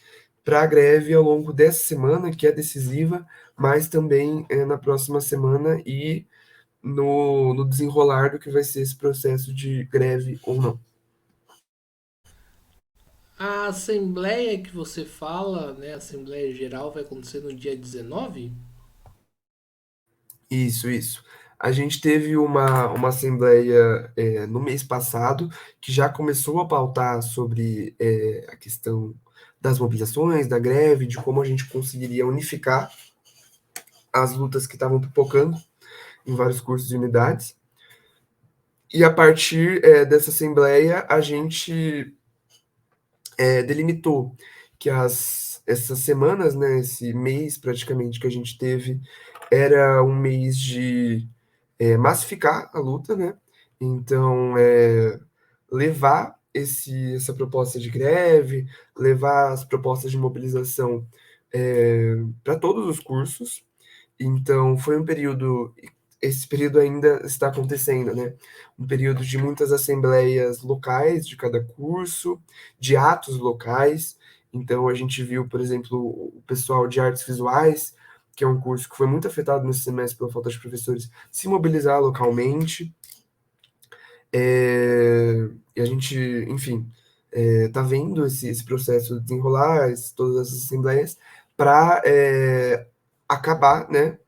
para a greve ao longo dessa semana, que é decisiva, mas também na próxima semana e no desenrolar do que vai ser esse processo de greve ou não. A assembleia que você fala, né, a Assembleia Geral, vai acontecer no dia 19? Isso. A gente teve uma assembleia no mês passado que já começou a pautar sobre a questão das mobilizações, da greve, de como a gente conseguiria unificar as lutas que estavam pipocando em vários cursos e unidades. E a partir dessa assembleia, a gente delimitou que essas semanas, né, esse mês praticamente que a gente teve, era um mês de massificar a luta, né? Então, levar essa proposta de greve, levar as propostas de mobilização para todos os cursos. Então, foi um período, esse período ainda está acontecendo, né? Um período de muitas assembleias locais de cada curso, de atos locais. Então, a gente viu, por exemplo, o pessoal de artes visuais, que é um curso que foi muito afetado nesse semestre pela falta de professores, se mobilizar localmente. E a gente, enfim, tá vendo esse processo desenrolar, todas essas assembleias, para acabar, né,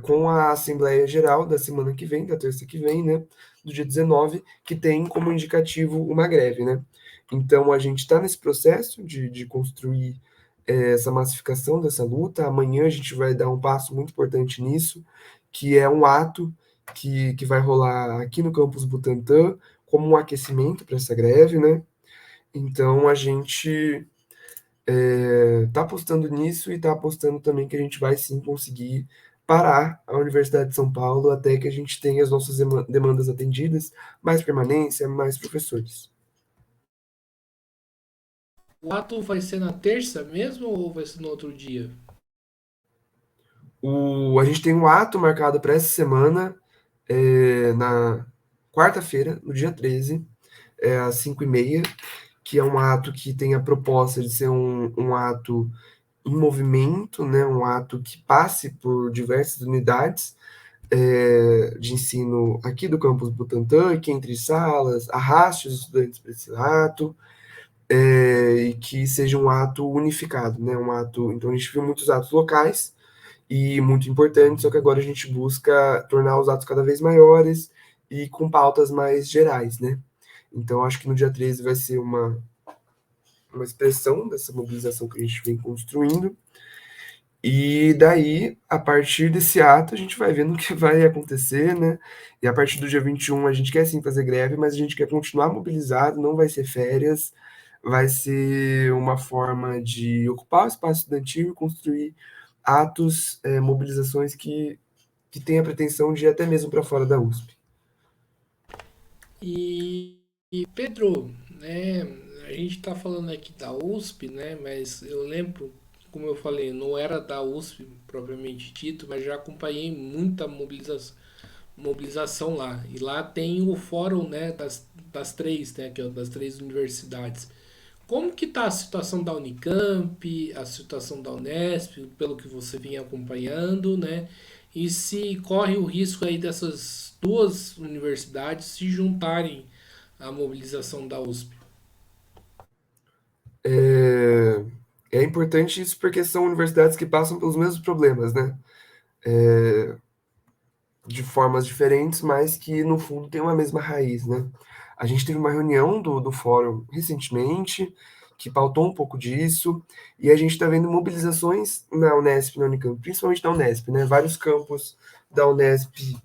com a Assembleia Geral da semana que vem, da terça que vem, né, do dia 19, que tem como indicativo uma greve, né? Então, a gente está nesse processo de construir essa massificação dessa luta. Amanhã a gente vai dar um passo muito importante nisso, que é um ato que vai rolar aqui no campus Butantã, como um aquecimento para essa greve, né? Então, a gente tá apostando nisso e tá apostando também que a gente vai sim conseguir parar a Universidade de São Paulo até que a gente tenha as nossas demandas atendidas, mais permanência, mais professores. O ato vai ser na terça mesmo ou vai ser no outro dia? A gente tem um ato marcado para essa semana, na quarta-feira, no dia 13, às 5h30, que é um ato que tem a proposta de ser um ato em movimento, né, um ato que passe por diversas unidades de ensino aqui do campus Butantã, que entre salas, arraste os estudantes para esse ato, e que seja um ato unificado, né, um ato. Então a gente viu muitos atos locais e muito importantes, só que agora a gente busca tornar os atos cada vez maiores e com pautas mais gerais, né? Então acho que no dia 13 vai ser uma expressão dessa mobilização que a gente vem construindo. E daí, a partir desse ato, a gente vai vendo o que vai acontecer, né? E a partir do dia 21, a gente quer sim fazer greve, mas a gente quer continuar mobilizado, não vai ser férias, vai ser uma forma de ocupar o espaço estudantil e construir atos, mobilizações que têm a pretensão de ir até mesmo para fora da USP. E Pedro, né? A gente está falando aqui da USP, né? Mas eu lembro, como eu falei, não era da USP propriamente dito, mas já acompanhei muita mobilização lá. E lá tem o fórum, né, das três, né, que é das três universidades. Como que está a situação da Unicamp, a situação da Unesp, pelo que você vinha acompanhando, né? E se corre o risco aí dessas duas universidades se juntarem à mobilização da USP? É, é importante isso porque são universidades que passam pelos mesmos problemas, né? De formas diferentes, mas que no fundo tem uma mesma raiz, né? A gente teve uma reunião do fórum recentemente que pautou um pouco disso, e a gente está vendo mobilizações na Unesp, na Unicamp, principalmente na Unesp, né? Vários campos da Unesp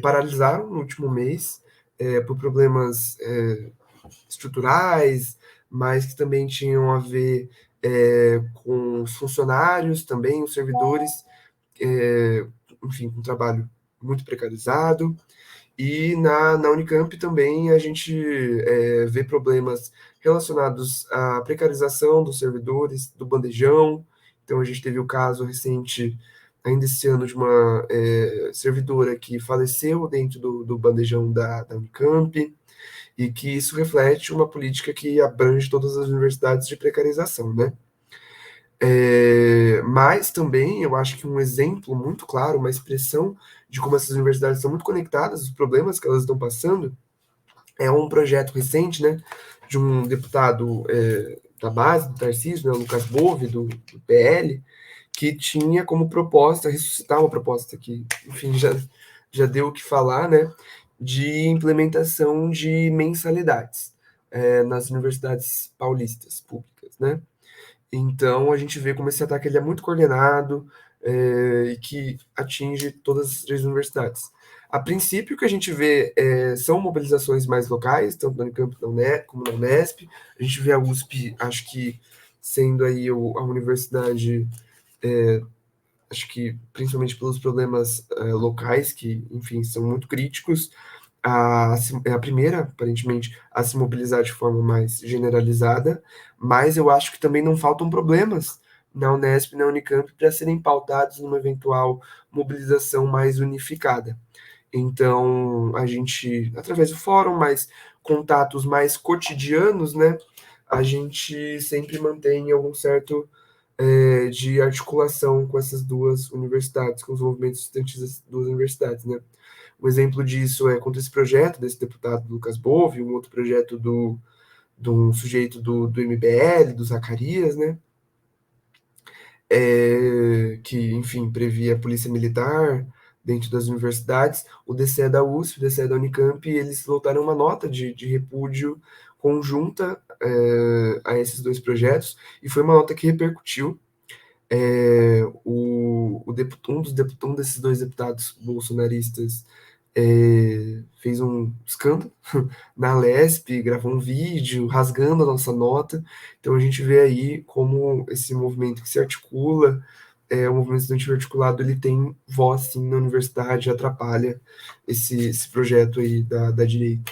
paralisaram no último mês por problemas estruturais, mas que também tinham a ver com os funcionários, também os servidores, é, enfim, com um trabalho muito precarizado. E na Unicamp também a gente vê problemas relacionados à precarização dos servidores, do bandejão. Então a gente teve o caso recente, ainda esse ano, de uma servidora que faleceu dentro do bandejão da Unicamp, e que isso reflete uma política que abrange todas as universidades de precarização, né? Mas também eu acho que um exemplo muito claro, uma expressão de como essas universidades estão muito conectadas, os problemas que elas estão passando, é um projeto recente, né, de um deputado da base do Tarcísio, né, o Lucas Bove, do PL, que tinha como proposta ressuscitar uma proposta que, enfim, já deu o que falar, né, de implementação de mensalidades nas universidades paulistas públicas, né? Então a gente vê como esse ataque ele é muito coordenado e que atinge todas as três universidades. A princípio, o que a gente vê são mobilizações mais locais, tanto na Unicamp como na Unesp. A gente vê a USP, acho que sendo aí a universidade, acho que principalmente pelos problemas locais, que, enfim, são muito críticos, é a primeira, aparentemente, a se mobilizar de forma mais generalizada, mas eu acho que também não faltam problemas na Unesp e na Unicamp para serem pautados numa eventual mobilização mais unificada. Então, a gente, através do fórum, mas contatos mais cotidianos, né, a gente sempre mantém algum certo de articulação com essas duas universidades, com os movimentos estudantis das duas universidades, né. Um exemplo disso é contra esse projeto desse deputado Lucas Bove, um outro projeto de um sujeito do MBL, do Zacarias, né? Que, enfim, previa a polícia militar dentro das universidades. O DCE da USP, o DCE da Unicamp, eles voltaram uma nota de repúdio conjunta a esses dois projetos, e foi uma nota que repercutiu. Um desses dois deputados bolsonaristas fez um escândalo na Lesp, gravou um vídeo rasgando a nossa nota. Então a gente vê aí como esse movimento que se articula, o movimento estudantil articulado, ele tem voz sim na universidade, atrapalha esse projeto aí da direita.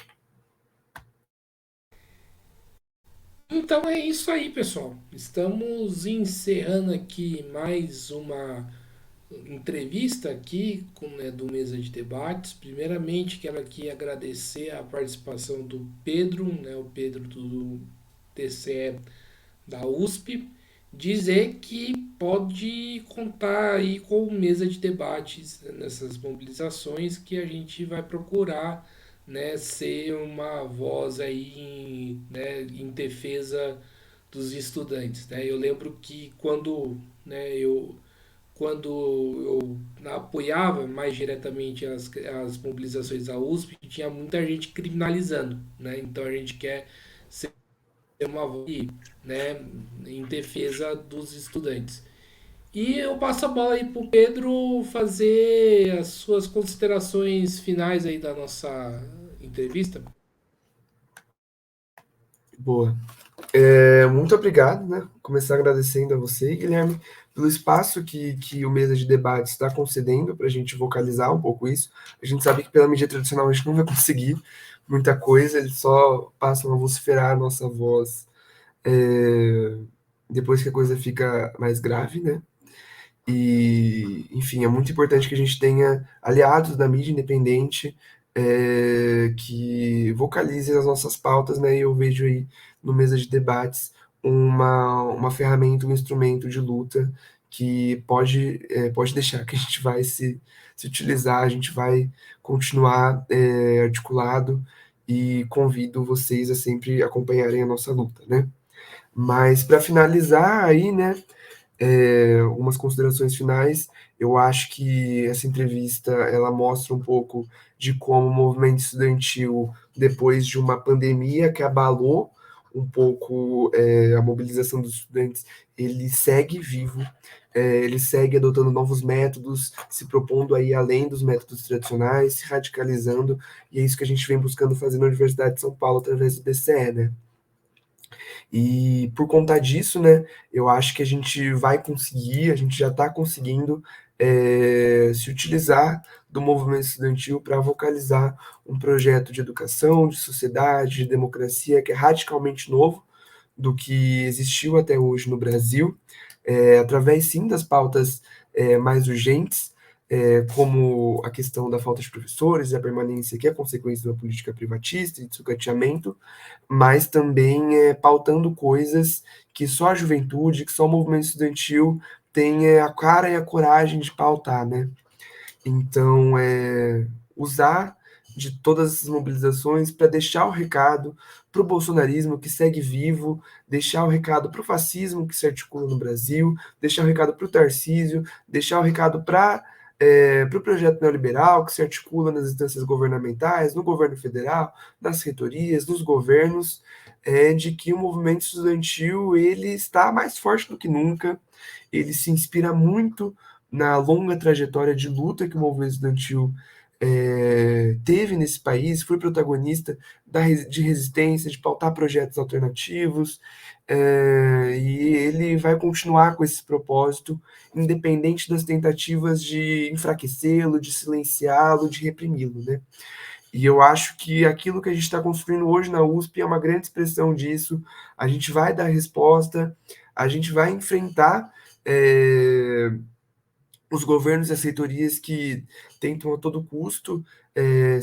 Então é isso aí, pessoal. Estamos encerrando aqui mais uma entrevista aqui com, né, do Mesa de Debates. Primeiramente, quero aqui agradecer a participação do Pedro, né, o Pedro do TCE da USP, dizer que pode contar aí com o Mesa de Debates nessas mobilizações que a gente vai procurar, né, ser uma voz aí em defesa dos estudantes, né? Eu lembro que quando eu apoiava mais diretamente as mobilizações da USP, tinha muita gente criminalizando, né? Então a gente quer ser uma voz, né, em defesa dos estudantes. E eu passo a bola aí pro Pedro fazer as suas considerações finais aí da nossa entrevista. Boa. Muito obrigado, né? Começar agradecendo a você, Guilherme, pelo espaço que o Mesa de Debate está concedendo para a gente vocalizar um pouco isso. A gente sabe que pela mídia tradicional a gente não vai conseguir muita coisa, eles só passam a vociferar a nossa voz é, depois que a coisa fica mais grave, né? E, enfim, é muito importante que a gente tenha aliados da mídia independente que vocalize as nossas pautas, né? E eu vejo aí no Mesa de Debates uma ferramenta, um instrumento de luta que pode deixar que a gente vai se utilizar, a gente vai continuar articulado e convido vocês a sempre acompanharem a nossa luta, né? Mas para finalizar aí, né? Algumas considerações finais. Eu acho que essa entrevista ela mostra um pouco de como o movimento estudantil, depois de uma pandemia que abalou um pouco a mobilização dos estudantes, ele segue vivo, ele segue adotando novos métodos, se propondo a ir além dos métodos tradicionais, se radicalizando, e é isso que a gente vem buscando fazer na Universidade de São Paulo através do DCE, né? E por conta disso, né, eu acho que a gente vai conseguir, a gente já está conseguindo se utilizar do movimento estudantil para vocalizar um projeto de educação, de sociedade, de democracia que é radicalmente novo do que existiu até hoje no Brasil, através sim das pautas mais urgentes, como a questão da falta de professores e a permanência que é consequência da política privatista e de sucateamento, mas também pautando coisas que só a juventude, que só o movimento estudantil tem a cara e a coragem de pautar, né? Então, usar de todas essas mobilizações para deixar o recado para o bolsonarismo que segue vivo, deixar o recado para o fascismo que se articula no Brasil, deixar o recado para o Tarcísio, deixar o recado para o projeto neoliberal que se articula nas instâncias governamentais, no governo federal, nas reitorias, nos governos, de que o movimento estudantil ele está mais forte do que nunca, ele se inspira muito na longa trajetória de luta que o movimento estudantil teve nesse país, foi protagonista de resistência, de pautar projetos alternativos, e ele vai continuar com esse propósito, independente das tentativas de enfraquecê-lo, de silenciá-lo, de reprimi-lo, né? E eu acho que aquilo que a gente está construindo hoje na USP é uma grande expressão disso. A gente vai dar resposta, a gente vai enfrentar os governos e as reitorias que tentam a todo custo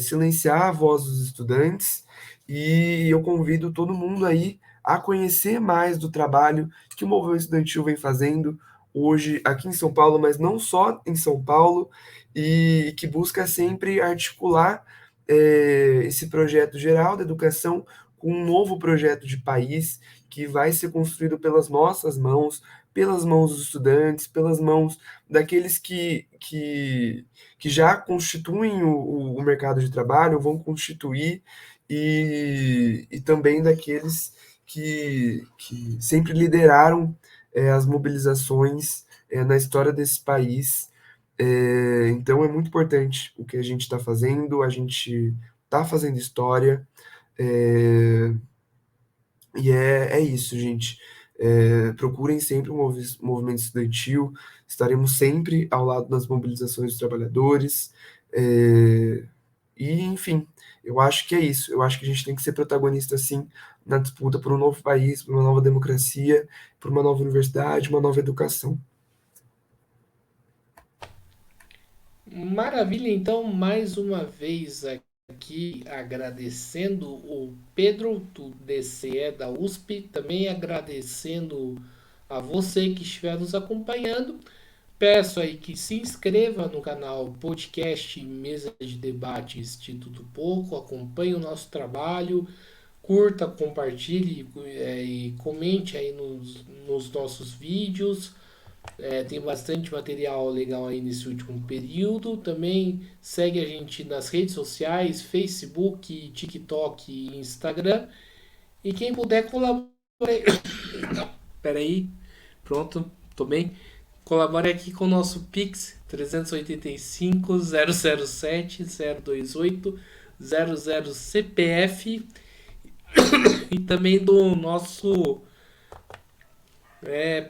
silenciar a voz dos estudantes, e eu convido todo mundo aí a conhecer mais do trabalho que o movimento estudantil vem fazendo hoje aqui em São Paulo, mas não só em São Paulo, e que busca sempre articular esse projeto geral da educação com um novo projeto de país que vai ser construído pelas nossas mãos, pelas mãos dos estudantes, pelas mãos daqueles que já constituem o mercado de trabalho, vão constituir, e também daqueles que sempre lideraram as mobilizações na história desse país. Então é muito importante o que a gente está fazendo, a gente está fazendo história, é, e é isso, gente. Procurem sempre o movimento estudantil, estaremos sempre ao lado das mobilizações dos trabalhadores. é, e, enfim, eu acho que é isso. Eu acho que a gente tem que ser protagonista, sim, na disputa por um novo país, por uma nova democracia, por uma nova universidade, uma nova educação. Maravilha, então, mais uma vez aqui agradecendo o Pedro do DCE da USP, também agradecendo a você que estiver nos acompanhando. Peço aí que se inscreva no canal Podcast Mesa de Debate Instituto Pouco, acompanhe o nosso trabalho, curta, compartilhe e comente aí nos nossos vídeos. Tem bastante material legal aí nesse último período. Também segue a gente nas redes sociais, Facebook, TikTok e Instagram. E quem puder colaborar. Peraí, pronto, tô bem. Colabore aqui com o nosso Pix 385 007 028 00 CPF. e também do nosso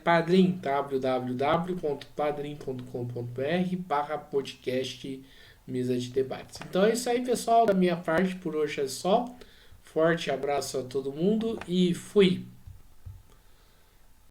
Padrim, www.padrim.com.br/podcast Mesa de Debates. Então é isso aí, pessoal. Da minha parte, por hoje é só. Forte abraço a todo mundo e fui!